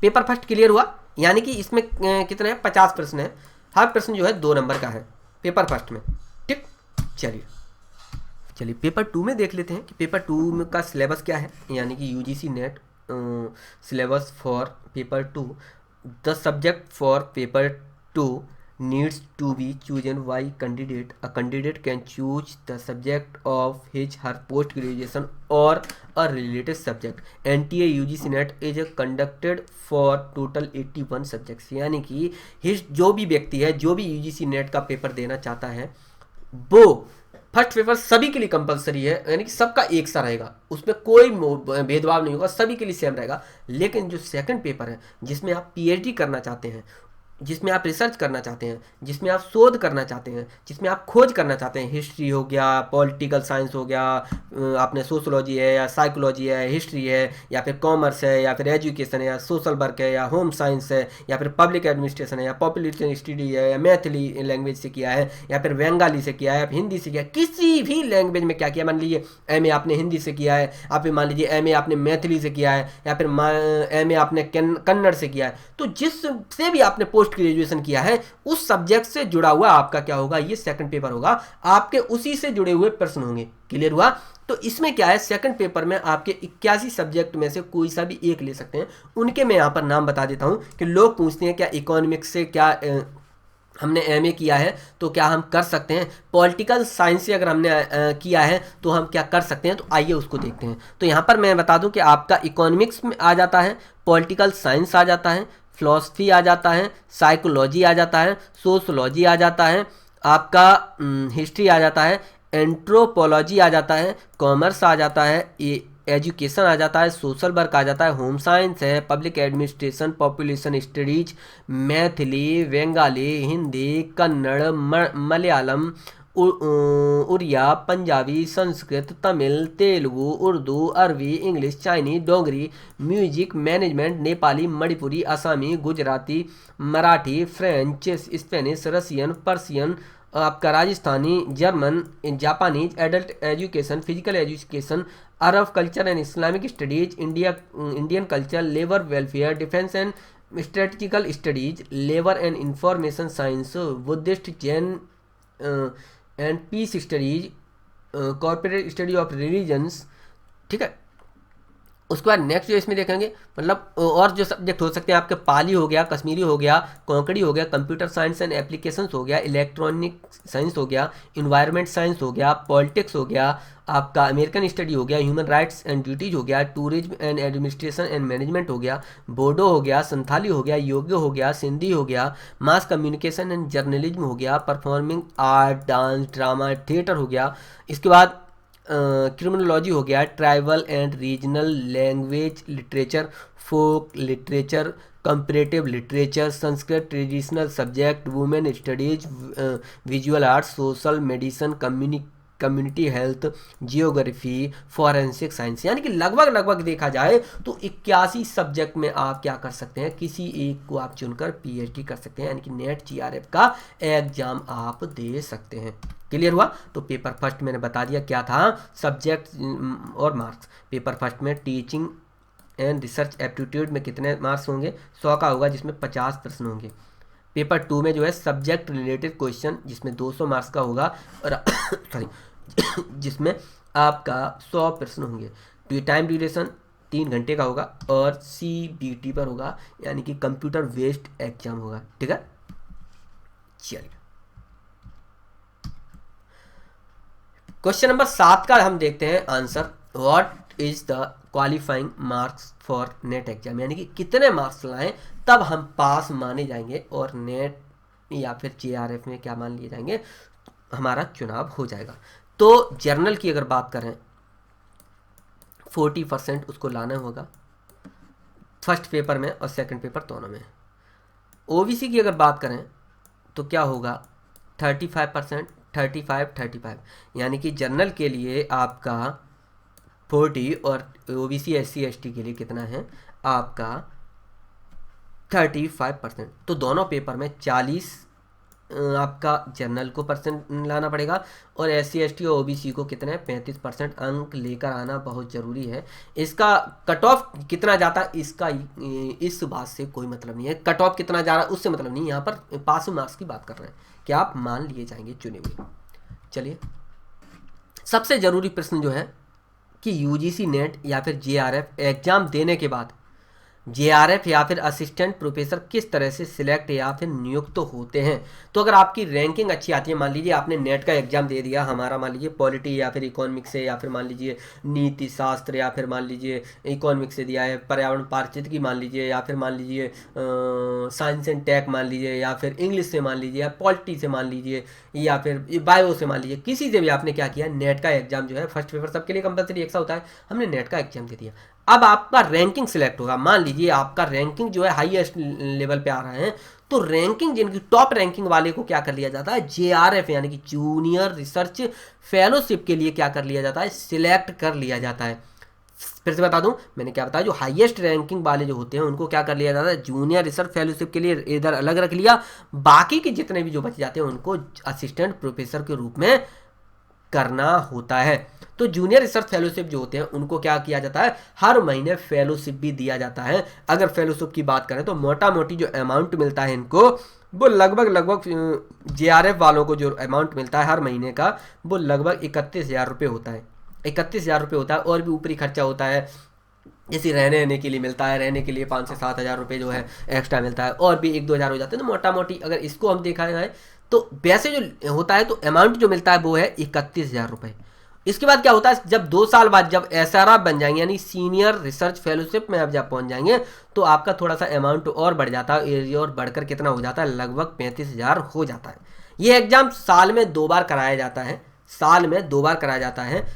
पेपर फर्स्ट क्लियर हुआ, यानी कि इसमें कितने हैं, 50 प्रश्न है, हर प्रश्न जो है 2 नंबर का है पेपर फर्स्ट में, ठीक। चलिए पेपर 2 में देख लेते हैं कि पेपर 2 का सिलेबस क्या है, यानी कि UGC net syllabus for paper 2. The subject for paper 2 needs to be chosen by candidate. A candidate can choose the subject of her post graduation or a related subject. NTA UGC NET is conducted for total 81 subjects. यानी कि जो भी व्यक्ति है, जो भी UGC NET का paper देना चाहता है, वो फर्स्ट पेपर सभी के लिए कंपलसरी है, यानी कि सबका एक सा रहेगा, उसमें कोई भेदभाव नहीं होगा, सभी के लिए सेम रहेगा। लेकिन जो सेकंड पेपर है, जिसमें आप PhD करना चाहते हैं, जिसमें आप रिसर्च करना चाहते हैं, जिसमें आप शोध करना चाहते हैं, जिसमें आप खोज करना चाहते हैं, हिस्ट्री हो गया, पॉलिटिकल साइंस हो गया, आपने सोशोलॉजी है या साइकोलॉजी है, हिस्ट्री है या फिर कॉमर्स है या फिर एजुकेशन है या सोशल वर्क है या होम साइंस है या फिर पब्लिक एडमिनिस्ट्रेशन है या पॉपुलेशन स्टडी है या मैथिली लैंग्वेज से किया है या फिर बंगाली से किया है या फिर हिंदी से किया है, किसी भी लैंग्वेज में क्या किया, मान लीजिए MA आपने हिंदी से किया है, आप मान लीजिए MA आपने मैथिली से किया है या फिर MA आपने कन्नड़ से किया है, तो जिससे भी आपने पोस्ट ग्रेजुएशन किया है उस सब्जेक्ट से जुड़ा हुआ आपका क्या होगा, ये सेकंड पेपर होगा, आपके उसी से जुड़े हुए प्रश्न होंगे। क्लियर हुआ। तो इसमें क्या है, सेकंड पेपर में आपके 81 सब्जेक्ट में से कोई सा भी एक ले सकते हैं। उनके मैं यहां पर नाम बता देता हूं कि लोग पूछते हैं क्या इकोनॉमिक्स से क्या हमने एमए किया है तो क्या हम कर सकते हैं, पॉलिटिकल साइंस से अगर हमने किया है तो हम क्या कर सकते हैं, तो आइए उसको देखते हैं। तो यहाँ पर मैं बता दूं कि आपका इकोनॉमिक्स में आ जाता है, पॉलिटिकल साइंस आ जाता है, फिलॉसफी आ जाता है, साइकोलॉजी आ जाता है, सोशोलॉजी आ जाता है, आपका हिस्ट्री आ जाता है, एंथ्रोपोलॉजी आ जाता है, कॉमर्स आ जाता है, एजुकेशन आ जाता है, सोशल वर्क आ जाता है, होम साइंस है, public administration, population studies, Maithili, Bengali, Hindi, Kannada, Malayalam, Oriya, Punjabi, Sanskrit, Tamil, Telugu, Urdu, अरबी, English, Chinese, Dogri, music, management, Nepali, Manipuri, Assamese, Gujarati, Marathi, French, Spanish, Russian, Persian, आपका Rajasthani, German, Japanese, adult education, physical education, Arab culture and Islamic studies, Indian culture, labour welfare, defence and strategical studies, labour and information science, Buddhist, Jain and peace studies, corporate study of religions. ठीक है, उसके बाद next जो इसमें देखेंगे, मतलब और जो सब्जेक्ट हो सकते हैं आपके, पाली हो गया, कश्मीरी हो गया, कोंकणी हो गया, कंप्यूटर साइंस एंड एप्लीकेशंस हो गया, इलेक्ट्रॉनिक साइंस हो गया, इन्वायरमेंट साइंस हो गया, पॉलिटिक्स हो गया, आपका अमेरिकन स्टडी हो गया, ह्यूमन राइट्स एंड ड्यूटीज हो गया, tourism and administration and management हो गया, बोडो हो गया, संथाली हो गया, योग्य हो गया, सिंधी हो गया, मास कम्युनिकेशन एंड जर्नलिज्म हो गया, performing art, dance, drama, theatre हो गया। इसके बाद क्रिमिनोलॉजी हो गया, tribal and regional language literature, folk literature, comparative literature, Sanskrit traditional subject, women studies, visual arts, social medicine, community health, geography, forensic science. यानी कि लगभग देखा जाए तो 81 सब्जेक्ट में आप क्या कर सकते हैं, किसी एक को आप चुनकर पीएचडी कर सकते हैं, यानी कि नेट जीआरएफ का एग्जाम आप दे सकते हैं। क्लियर हुआ? तो पेपर फर्स्ट मैंने बता दिया क्या था, सब्जेक्ट और मार्क्स। पेपर फर्स्ट में टीचिंग एंड रिसर्च एप्टीट्यूड में कितने मार्क्स होंगे, 100 का होगा, जिसमें 50 प्रश्न होंगे। पेपर 2 में जो है सब्जेक्ट रिलेटेड क्वेश्चन, जिसमें 200 मार्क्स का होगा, और सॉरी जिसमें आपका 100 प्रश्न होंगे। टाइम ड्यूरेशन 3 घंटे का होगा और CBT पर होगा, यानी कि कंप्यूटर बेस्ड एग्जाम होगा। ठीक है, चलिए क्वेश्चन नंबर 7 का हम देखते हैं answer. What is the qualifying marks for NET exam, यानी कि कितने मार्क्स लाएं तब हम पास माने जाएंगे और नेट या फिर JRF में क्या मान लिए जाएंगे, हमारा चुनाव हो जाएगा। तो जर्नल की अगर बात करें 40% उसको लाना होगा फर्स्ट पेपर में और सेकंड पेपर दोनों में। OBC की अगर बात करें तो क्या होगा 35%, 35, यानी कि जर्नल के लिए आपका 40 और OBC SC ST के लिए कितना है आपका 35%। तो दोनों पेपर में 40 आपका जर्नल को परसेंट लाना पड़ेगा और SC ST और OBC को कितने 35% अंक लेकर आना बहुत ज़रूरी है। इसका कट ऑफ कितना जाता है इसका इस बात से कोई मतलब नहीं है, कट ऑफ कितना जा रहा है उससे मतलब नहीं, यहाँ पर पासिंग मार्क्स की बात कर रहे हैं कि आप मान लिए जाएंगे चुने हुए। चलिए सबसे ज़रूरी प्रश्न जो है कि UGC नेट या फिर JRF एग्जाम देने के बाद JRF या फिर असिस्टेंट प्रोफेसर किस तरह से सिलेक्ट या फिर नियुक्त तो होते हैं। तो अगर आपकी रैंकिंग अच्छी आती है, मान लीजिए आपने नेट का एग्जाम दे दिया, हमारा मान लीजिए पॉलिटी या फिर इकोनॉमिक्स से, या फिर मान लीजिए नीति शास्त्र, या फिर मान लीजिए इकोनॉमिक्स से दिया है, पर्यावरण पारिस्थितिकी मान लीजिए, या फिर मान लीजिए साइंस एंड टेक मान लीजिए, या फिर इंग्लिश से मान लीजिए, या पॉलिटी से मान लीजिए, या फिर बायो से मान लीजिए, किसी से भी आपने क्या किया, नेट का एग्जाम जो है फर्स्ट पेपर सबके लिए कंपलसरी एक सा होता है, हमने नेट का एग्जाम दे दिया। अब आपका रैंकिंग सिलेक्ट होगा, मान लीजिए आपका रैंकिंग जो है हाईएस्ट लेवल पे आ रहा है, तो रैंकिंग जिनकी टॉप रैंकिंग वाले को क्या कर लिया जाता है, JRF यानी कि जूनियर रिसर्च फेलोशिप के लिए क्या कर लिया जाता है, सिलेक्ट कर लिया जाता है। फिर से बता दूं, मैंने क्या बताया, जो हाईएस्ट रैंकिंग वाले जो होते हैं उनको क्या कर लिया जाता है, जूनियर रिसर्च फेलोशिप के लिए इधर अलग रख लिया, बाकी के जितने भी जो बच जाते हैं उनको असिस्टेंट प्रोफेसर के रूप में करना होता है। तो जूनियर रिसर्च फेलोशिप जो होते हैं उनको क्या किया जाता है, हर महीने फेलोशिप भी दिया जाता है। अगर फेलोशिप की बात करें तो मोटा मोटी जो अमाउंट मिलता है इनको, वो लगभग JRF वालों को जो अमाउंट मिलता है हर महीने का, वो लगभग 31,000 रुपये होता है। 31,000 रुपये होता है, और भी ऊपरी खर्चा होता है, जैसे रहने के लिए मिलता है, रहने के लिए 5 से 7 हज़ार रुपये जो है एक्स्ट्रा मिलता है, और भी 1-2 हज़ार हो जाते हैं। तो मोटा मोटी अगर इसको हम देखा जाए तो वैसे जो होता है तो अमाउंट जो मिलता है वो है 31,000 रुपये। इसके बाद क्या होता है, जब 2 साल बाद जब SRF बन जाएंगे यानी सीनियर रिसर्च फेलोशिप में आप जब पहुंच जाएंगे तो आपका थोड़ा सा अमाउंट और बढ़ जाता है, एरिया और बढ़कर कितना हो जाता है, लगभग 35,000 हो जाता है। ये एग्जाम साल में 2 बार कराया जाता है, साल में 2 बार कराया जाता है।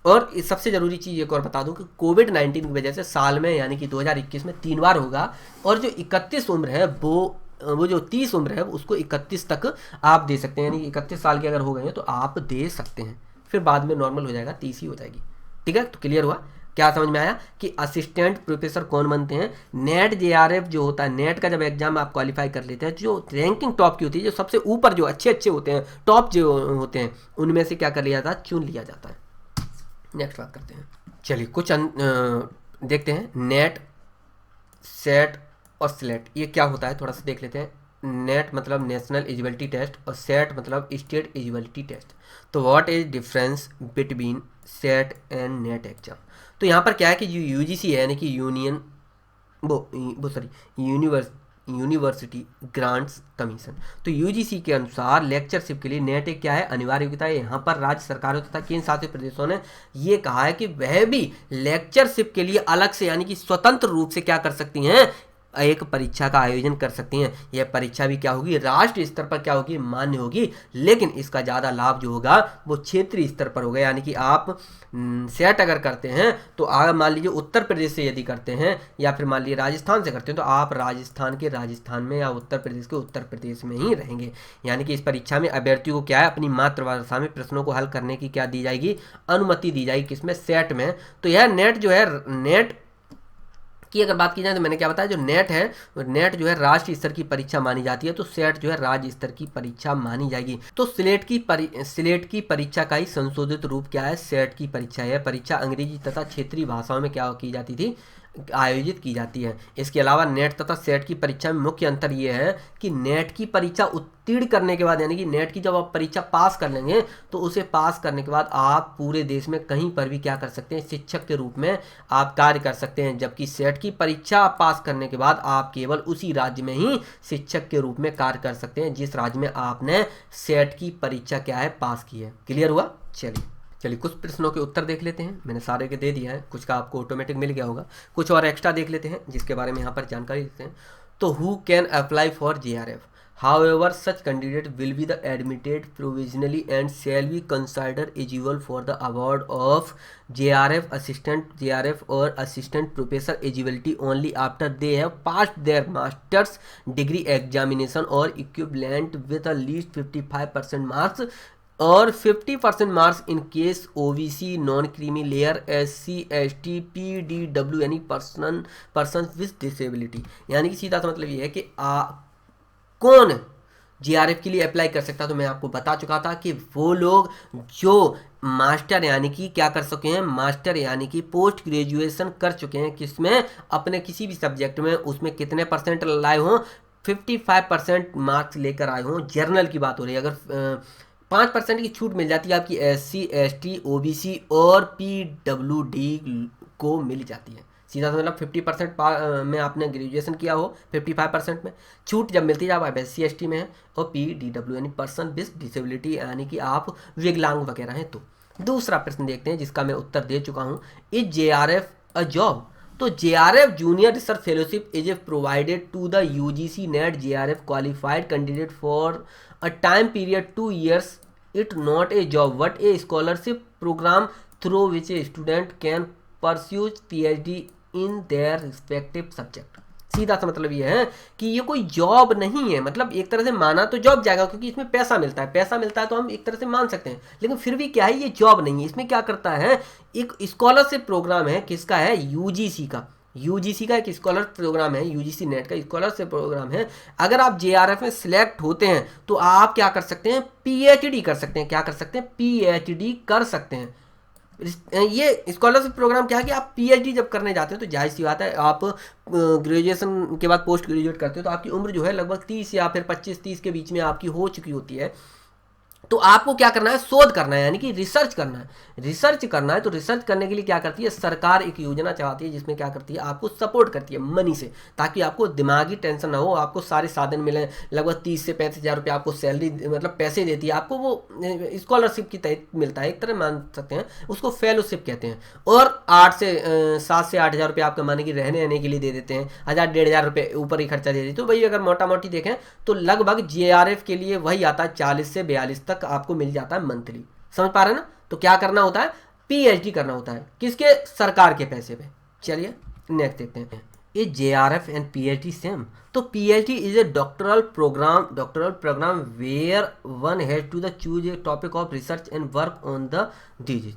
और इस सबसे ज़रूरी चीज़ एक और बता दूं कि कोविड-19 की वजह से साल में यानी कि 2021 में 3 बार होगा, और जो 31 उम्र है वो जो 30 उम्र है उसको 31 तक आप दे सकते हैं, यानी कि 31 साल के अगर हो गए हैं तो आप दे सकते हैं, फिर बाद में नॉर्मल हो जाएगा, 30 ही हो जाएगी। ठीक है, तो क्लियर हुआ, क्या समझ में आया कि असिस्टेंट प्रोफेसर कौन बनते हैं। नेट JRF जो होता है, नेट का जब एग्जाम आप क्वालिफाई कर लेते हैं, जो रैंकिंग टॉप की होती है, जो सबसे ऊपर जो अच्छे होते हैं, टॉप जो होते हैं, उनमें से क्या कर लिया जाता है, चुन लिया जाता है। नेक्स्ट बात करते हैं, चलिए कुछ देखते हैं। नेट, सेट और स्लेट ये क्या होता है थोड़ा सा देख लेते हैं। नेट मतलब नेशनल एलिजिबिलिटी टेस्ट और सेट मतलब स्टेट एलिजिबिलिटी टेस्ट। तो what is difference between set and net exam. तो यहाँ पर क्या है कि जो UGC है यानी कि यूनियन वो सॉरी यूनिवर्सिटी ग्रांट्स कमीशन, तो UGC के अनुसार लेक्चरशिप के लिए नेट एक क्या है, अनिवार्य योग्यता है। यहाँ पर राज्य सरकारों तथा केंद्र शासित प्रदेशों ने ये कहा है कि वह भी लेक्चरशिप के लिए अलग से यानी कि स्वतंत्र रूप से क्या कर सकती हैं, एक परीक्षा का आयोजन कर सकती हैं। यह परीक्षा भी क्या होगी, राष्ट्रीय स्तर पर क्या होगी, मान्य होगी, लेकिन इसका ज़्यादा लाभ जो होगा वो क्षेत्रीय स्तर पर होगा। यानी कि आप सेट अगर करते हैं तो अगर मान लीजिए उत्तर प्रदेश से यदि करते हैं या फिर मान लीजिए राजस्थान से करते हैं तो आप राजस्थान के राजस्थान में या उत्तर प्रदेश के उत्तर प्रदेश में ही रहेंगे। यानी कि इस परीक्षा में अभ्यर्थियों को क्या है, अपनी मातृभाषा में प्रश्नों को हल करने की क्या दी जाएगी, अनुमति दी जाएगी, किसमें, सेट में। तो यह नेट जो है, नेट की अगर बात की जाए तो मैंने क्या बताया, जो नेट है, नेट जो है राष्ट्रीय स्तर की परीक्षा मानी जाती है, तो सेट जो है राज्य स्तर की परीक्षा मानी जाएगी। तो स्लेट की परीक्षा का ही संशोधित रूप क्या है, सेट की परीक्षा है। परीक्षा अंग्रेजी तथा क्षेत्रीय भाषाओं में क्या की जाती थी, आयोजित की जाती है। इसके अलावा नेट तथा सेट की परीक्षा में मुख्य अंतर यह है कि नेट की परीक्षा उत्तीर्ण करने के बाद यानी कि नेट की जब आप परीक्षा पास कर लेंगे तो उसे पास करने के बाद आप पूरे देश में कहीं पर भी क्या कर सकते हैं, शिक्षक के रूप में आप कार्य कर सकते हैं। जबकि सेट की परीक्षा पास करने के बाद आप केवल उसी राज्य में ही शिक्षक के रूप में कार्य कर सकते हैं जिस राज्य में आपने सेट की परीक्षा क्या है, पास की है। क्लियर हुआ। चलिए कुछ प्रश्नों के उत्तर देख लेते हैं। मैंने सारे के दे दिया है, कुछ का आपको ऑटोमेटिक मिल गया होगा, कुछ और एक्स्ट्रा देख लेते हैं जिसके बारे में यहाँ पर जानकारी देते हैं। तो who can apply for JRF, however such candidate will be the admitted provisionally and shall be considered eligible for the award of JRF or assistant professor eligibility only after they have passed their master's degree examination or equivalent with at least 55% marks और 50% marks in case OBC, non creamy layer, SC, ST, PDW यानी person with disability. यानी कि सीधा सा मतलब ये है कि कौन JRF के लिए अप्लाई कर सकता है। तो मैं आपको बता चुका था कि वो लोग जो मास्टर यानी कि क्या कर सके हैं, मास्टर यानी कि पोस्ट ग्रेजुएशन कर चुके हैं, किसमें, अपने किसी भी सब्जेक्ट में, उसमें कितने परसेंट लाए हों, 55% मार्क्स लेकर आए हों। जर्नल की बात हो रही है, अगर 5% की छूट मिल जाती है आपकी SC, ST, OBC और PWD को मिल जाती है। सीधा सा मतलब 50% में आपने ग्रेजुएशन किया हो, 55% में छूट जब मिलती है जब आप SC, ST में हैं, और PDW यानी पर्सन विद डिसेबिलिटी यानी कि आप विकलांग वगैरह हैं। तो दूसरा प्रश्न देखते हैं जिसका मैं उत्तर दे चुका हूँ। Is JRF a job. तो JRF junior research fellowship is provided to the UGC NET JRF qualified candidate for a time period 2 years. It not a job but a scholarship program through which a student can pursue PhD in their respective subject. सीधा सा मतलब ये है कि ये कोई job नहीं है, मतलब एक तरह से माना तो जॉब जाएगा क्योंकि इसमें पैसा मिलता है तो हम एक तरह से मान सकते हैं, लेकिन फिर भी क्या है, ये जॉब नहीं है। इसमें क्या करता है, एक स्कॉलरशिप प्रोग्राम है, किसका है, UGC का एक स्कॉलर प्रोग्राम है, UGC नेट का स्कॉलरशिप प्रोग्राम है। अगर आप JRF में सिलेक्ट होते हैं तो आप क्या कर सकते हैं, PhD कर सकते हैं। क्या कर सकते हैं, PhD कर सकते हैं। ये स्कॉलरशिप प्रोग्राम क्या है कि आप PhD जब करने जाते हैं तो जाहिर सी बात है, आप ग्रेजुएशन के बाद पोस्ट ग्रेजुएट करते हो तो आपकी उम्र जो है लगभग 30 या फिर 25-30 के बीच में आपकी हो चुकी होती है। तो आपको क्या करना है, शोध करना है, यानी कि रिसर्च करना है। रिसर्च करना है तो रिसर्च करने के लिए क्या करती है सरकार, एक योजना चलाती है जिसमें क्या करती है आपको सपोर्ट करती है मनी से, ताकि आपको दिमागी टेंशन ना हो, आपको सारे साधन मिले। लगभग 30 से 35 हज़ार रुपये आपको सैलरी मतलब पैसे देती है आपको, वो स्कॉलरशिप की तहत मिलता है, एक तरह मान सकते हैं उसको फेलोशिप कहते हैं। और 7 से 8 हज़ार रुपये आप कमाने की रहने के लिए दे देते हैं, 1,000-1,500 रुपये ऊपर ही खर्चा दे देते। तो भाई अगर मोटा मोटी देखें तो लगभग JRF के लिए वही आता है 40 से 42 तक आपको मिल जाता है मंथली। समझ पा रहे हैं ना। तो क्या करना होता है, PhD करना होता है, किसके, सरकार के पैसे पे। चलिए नेक्स्ट देखते हैं, is JRF and PhD same. तो PhD is a doctoral programme where one has to the choose a topic of research and work on the disease.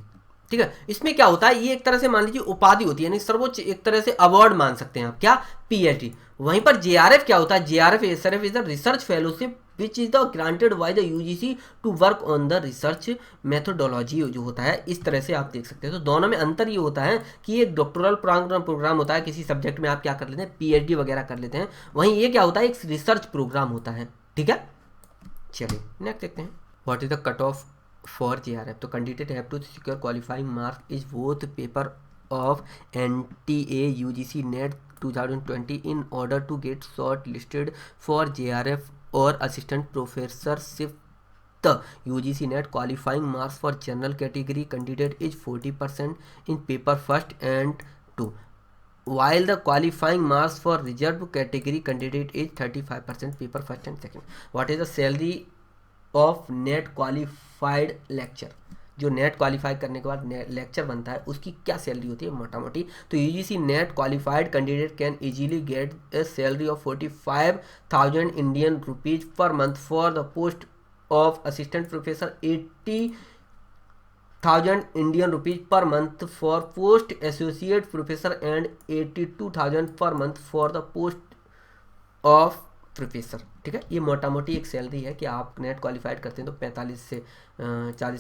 ठीक है, इसमें क्या होता है, ये एक तरह से मान लीजिए उपाधि होती है, यानी सर्वोच्च एक तरह से अवार्ड मान सकते हैं आप, क्या, PhD। वहीं पर JRF क्या होता है, JRF is the research fellowship which is the granted by the UGC to work on the research methodology जो होता है। इस तरह से आप देख सकते हैं। तो दोनों में अंतर ये होता है कि एक डॉक्टरल प्रोग्राम होता है, किसी सब्जेक्ट में आप क्या कर लेते हैं, PhD वगैरह कर लेते हैं, वहीं ये क्या होता है, एक रिसर्च प्रोग्राम होता है। ठीक है, चलिए नेक्स्ट देखते हैं, what is the cut off for JRF। तो candidate have to secure qualifying marks is both paper of NTA UGC NET 2020 in order to get shortlisted for JRF or assistant professorship. The UGC NET qualifying marks for general category candidate is 40% in paper first and 2, while the qualifying marks for reserved category candidate is 35% paper first and second. What is the salary of NET qualified lecture। जो net qualify करने के बाद lecture बनता है उसकी क्या salary होती है मोटा मोटी। तो UGC net qualified candidate can easily get A salary of 45,000 Indian rupees per month for the post of assistant professor, 80,000 Indian rupees per month for post associate professor and 82,000 per month for the post of professor. ठीक है, ये मोटा मोटी एक salary है कि आप net qualified करते हैं तो 40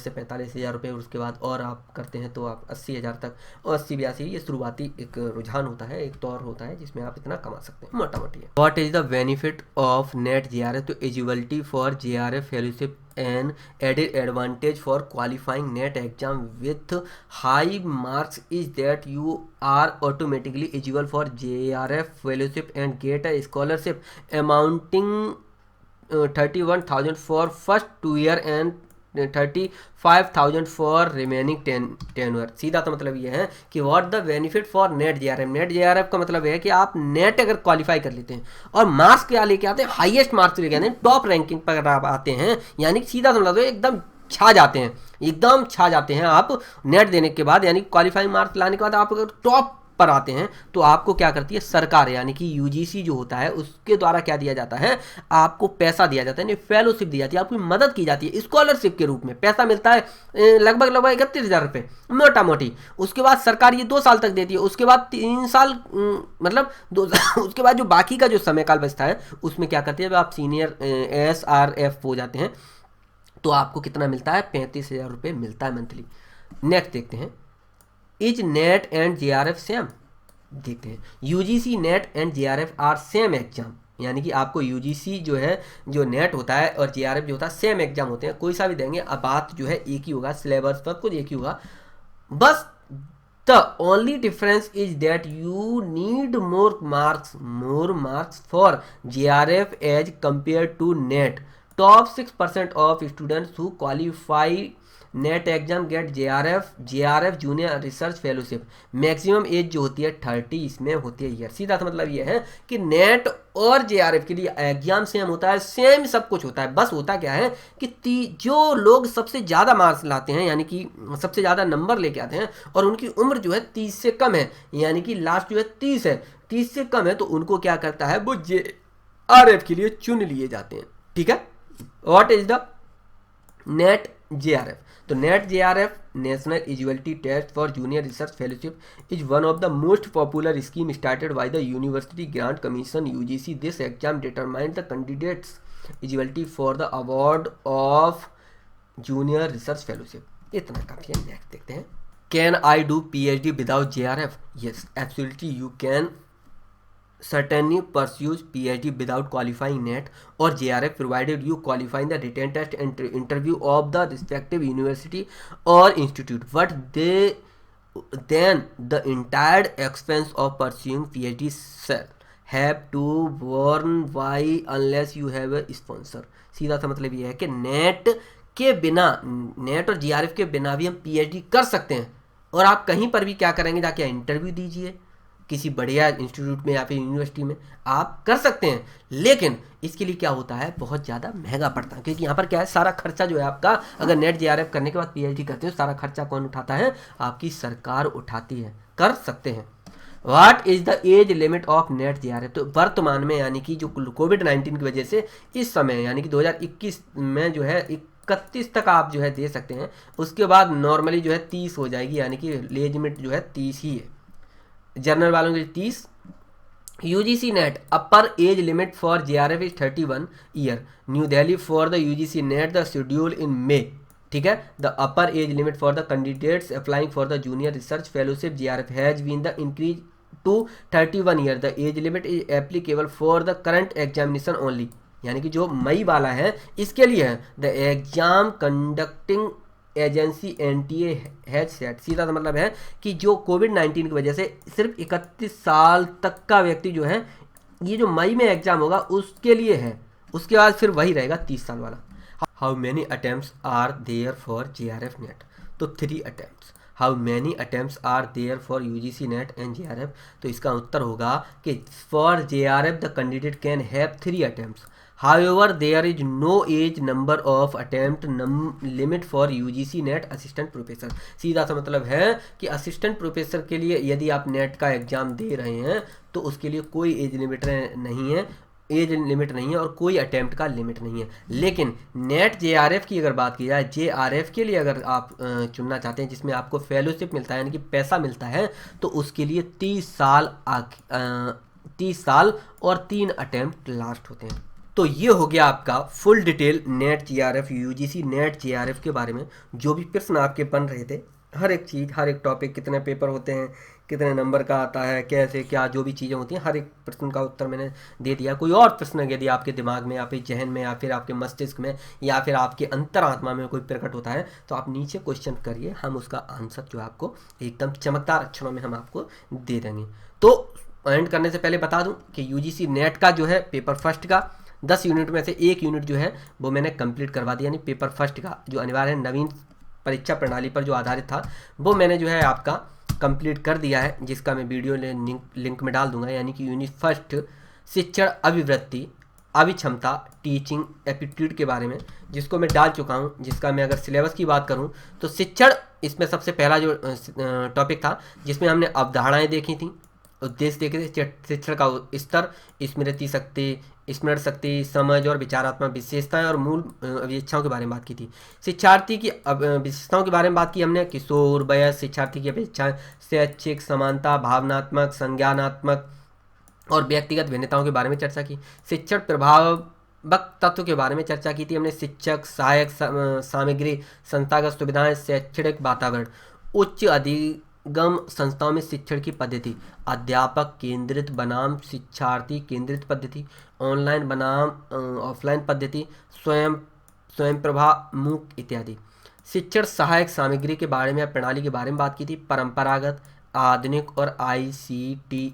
से 45 हज़ार रुपये, उसके बाद और आप करते हैं तो आप 80 हज़ार तक, और 80-82 ये शुरुआती एक रुझान होता है, एक दौर होता है जिसमें आप इतना कमा सकते हैं, मोटा मोटी है। What is the benefit of NET JRF। तो eligibility for JRF fellowship an added advantage for qualifying NET exam with high marks is that you are automatically eligible for JRF fellowship and get a scholarship amounting 31,000 for first 2 year and 35,000 for remaining tenure. सीधा तो मतलब ये है कि what the benefit for NET JRF। NET JRF का मतलब है कि आप नेट अगर क्वालिफाई कर लेते हैं और मार्क्स क्या लेके आते हैं, हाईएस्ट मार्क्स लेके आते हैं, टॉप रैंकिंग पर आप आते हैं, यानी सीधा समझ लो एकदम छा जाते हैं, एकदम छा जाते हैं आप नेट देने के बाद, यानी क्वालिफाइंग मार्क्स लाने के बाद आप अगर टॉप पर आते हैं तो आपको क्या करती है सरकार, यानी कि UGC जो होता है उसके द्वारा क्या दिया जाता है, आपको पैसा दिया जाता है, फेलोशिप दी जाती है, आपकी मदद की जाती है, स्कॉलरशिप के रूप में पैसा मिलता है लगभग 31,000 रुपये मोटा मोटी। उसके बाद सरकार ये 2 साल तक देती है, उसके बाद 3 साल मतलब 2 उसके बाद जो बाकी का जो समय काल बचता है उसमें क्या करती है, आप सीनियर SRF हो जाते हैं तो आपको कितना मिलता है, 35,000 रुपये मिलता है मंथली। नेक्स्ट देखते हैं, is NET and JRF same. देखते हैं, UGC NET and JRF are same exam, यानी कि आपको UGC जो है, जो नेट होता है और JRF जो होता है सेम एग्जाम होते हैं, कोई सा भी देंगे, अब बात जो है एक ही होगा, सिलेबस पर कुछ एक ही होगा, बस the only difference is that you need more marks for JRF as compare to NET. Top 6% of students who qualify NET exam get JRF junior research fellowship. Maximum age जो होती है 30 इसमें होती है ईयर। सीधा सा मतलब ये है कि नेट और JRF के लिए एग्जाम सेम होता है, सेम सब कुछ होता है, बस होता क्या है कि जो लोग सबसे ज़्यादा मार्क्स लाते हैं, यानी कि सबसे ज़्यादा नंबर लेके आते हैं और उनकी उम्र जो है 30 से कम है, यानी कि लास्ट जो है 30 है, 30 से कम है, तो उनको क्या करता है, वो JRF के लिए चुन लिए जाते हैं। ठीक है, what is the NET JRF। तो NET JRF national eligibility test for junior research fellowship is one of the most popular scheme started by the university grant commission UGC। This exam determine the candidates eligibility for the award of junior research fellowship. इतना काफी है। Next देखते हैं, can I do PhD without JRF। Yes absolutely you can certainly pursues PhD without qualifying NET or JRF provided you qualifying the written test and interview of the respective university or institute. But they then the entire expense of pursuing PhD shall have to borne by unless you have a sponsor. सीधा सा मतलब ये है कि net के बिना, net और GRF के बिना भी हम पीएचडी कर सकते हैं। और आप कहीं पर भी क्या करेंगे, जाके इंटरव्यू दीजिए किसी बढ़िया इंस्टीट्यूट में या फिर यूनिवर्सिटी में, आप कर सकते हैं। लेकिन इसके लिए क्या होता है, बहुत ज़्यादा महंगा पड़ता है, क्योंकि यहाँ पर क्या है, सारा खर्चा जो है आपका, अगर नेट जेआरएफ करने के बाद पीएचडी करते हो, सारा खर्चा कौन उठाता है, आपकी सरकार उठाती है। कर सकते हैं। What is the age limit of net JRF? तो वर्तमान में यानी कि जो कोविड-19 की वजह से इस समय यानी कि 2021 में जो है 31 तक आप जो है दे सकते हैं। उसके बाद नॉर्मली जो है 30 हो जाएगी, यानी कि एज लिमिट जो है 30 ही है। जनरल वालों के लिए 30। UGC NET upper age limit for JRF is 31 year. New Delhi for the UGC NET the schedule in May. ठीक है, the upper age limit for the candidates applying for the junior research fellowship JRF has been the increase to 31 year. The age limit is applicable for the current examination only. यानी कि जो मई वाला है इसके लिए है। The exam conducting agency NTA has set. सीधा सा मतलब है कि जो कोविड-19 की वजह से सिर्फ 31 साल तक का व्यक्ति जो है, ये जो मई में एग्जाम होगा उसके लिए है। उसके बाद फिर वही रहेगा 30 साल वाला। How many attempts are there for JRF NET? तो 3 attempts. How many attempts are there for UGC NET and JRF? तो इसका उत्तर होगा कि for JRF the candidate can have 3 attempts. However, there is no age number of attempt limit for UGC net assistant professor. सीधा सा मतलब है कि असिस्टेंट प्रोफेसर के लिए यदि आप नेट का एग्जाम दे रहे हैं तो उसके लिए कोई एज लिमिट नहीं है, एज लिमिट नहीं है और कोई अटेम्प्ट का लिमिट नहीं है। लेकिन नेट जेआरएफ की अगर बात की जाए, जेआरएफ के लिए अगर आप चुनना चाहते हैं जिसमें आपको फेलोशिप मिलता है यानी कि पैसा मिलता है, तो उसके लिए 30 साल और 3 अटेम्प्ट लास्ट होते हैं। तो ये हो गया आपका full detail net JRF UGC net JRF के बारे में। जो भी प्रश्न आपके बन रहे थे, हर एक चीज़, हर एक टॉपिक, कितने पेपर होते हैं, कितने नंबर का आता है, कैसे क्या जो भी चीज़ें होती हैं, हर एक प्रश्न का उत्तर मैंने दे दिया। कोई और प्रश्न यदि आपके दिमाग में या फिर जहन में या फिर आपके मस्तिष्क में या फिर आपके अंतरात्मा में कोई प्रकट होता है तो आप नीचे क्वेश्चन करिए, हम उसका आंसर जो आपको एकदम चमकदार अक्षरों में हम आपको दे देंगे। तो एंड करने से पहले बता दूं कि यूजीसी नेट का जो है पेपर फर्स्ट का 10 यूनिट में से 1 यूनिट जो है वो मैंने कंप्लीट करवा दिया। यानी पेपर फर्स्ट का जो अनिवार्य नवीन परीक्षा प्रणाली पर जो आधारित था वो मैंने जो है आपका कंप्लीट कर दिया है, जिसका मैं वीडियो लिंक में डाल दूंगा। यानी कि यूनिट फर्स्ट शिक्षण अभिवृत्ति अभिक्षमता टीचिंग एप्टीट्यूड के बारे में, जिसको मैं डाल चुका हूँ। जिसका मैं अगर सिलेबस की बात करूँ तो शिक्षण, इसमें सबसे पहला जो टॉपिक था जिसमें हमने अवधारणाएँ देखी थी, उद्देश्य देखे थे, शिक्षण का स्तर, स्मृति शक्ति, स्मरण शक्ति, समझ और विचारात्मक विशेषताएं और मूल अपेक्षाओं के बारे में बात की थी। शिक्षार्थी की विशेषताओं के बारे में बात की हमने, किशोर वयस शिक्षार्थी की अपेक्षाएं, शैक्षिक समानता, भावनात्मक, संज्ञानात्मक और व्यक्तिगत भिन्नताओं के बारे में चर्चा की। शिक्षण प्रभावक तत्व के बारे में चर्चा की थी हमने, शिक्षक, सहायक सामग्री, संस्थागत सुविधाएं, शैक्षणिक वातावरण, उच्च अधिगम संस्थाओं में शिक्षण की पद्धति, अध्यापक केंद्रित बनाम शिक्षार्थी केंद्रित पद्धति, ऑनलाइन बनाम ऑफलाइन पद्धति, स्वयं प्रभा मूक इत्यादि। शिक्षण सहायक सामग्री के बारे में, प्रणाली के बारे में बात की थी, परंपरागत, आधुनिक और आईसीटी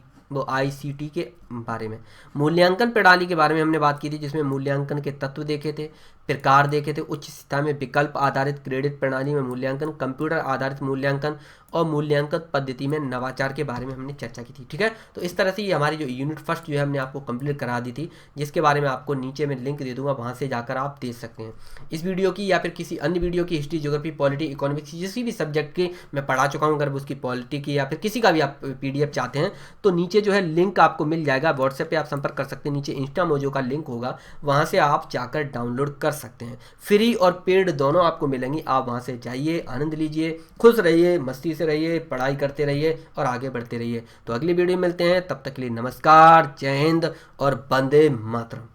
के बारे में। मूल्यांकन प्रणाली के बारे में हमने बात की थी, जिसमें मूल्यांकन के तत्व देखे थे, प्रकार देखे थे, उच्च शिक्षा में विकल्प आधारित क्रेडिट प्रणाली में मूल्यांकन, कंप्यूटर आधारित मूल्यांकन और मूल्यांकन पद्धति में नवाचार के बारे में हमने चर्चा की थी। ठीक है, तो इस तरह से ये हमारी जो यूनिट फर्स्ट जो है हमने आपको कंप्लीट करा दी थी, जिसके बारे में आपको नीचे में लिंक दे दूंगा, वहाँ से जाकर आप देख सकते हैं। इस वीडियो की या फिर किसी अन्य वीडियो की हिस्ट्री, ज्योग्राफी, पॉलिटी, इकोनॉमिक्स, किसी भी सब्जेक्ट की मैं पढ़ा चुका हूँ, अगर उसकी पॉलिटी की या फिर किसी का भी आप PDF चाहते हैं तो नीचे जो है लिंक आपको मिल जाएगा। व्हाट्सएप पे आप संपर्क कर सकते हैं, नीचे इंस्टा मोजो का लिंक होगा, वहाँ से आप जाकर डाउनलोड कर सकते हैं। फ्री और पेड दोनों आपको मिलेंगी, आप वहाँ से जाइए, आनंद लीजिए, खुश रहिए, मस्ती से रहिए, पढ़ाई करते रहिए और आगे बढ़ते रहिए। तो अगली वीडियो में मिलते हैं, तब तक के लिए नमस्कार, जय हिंद और वंदे मातरम।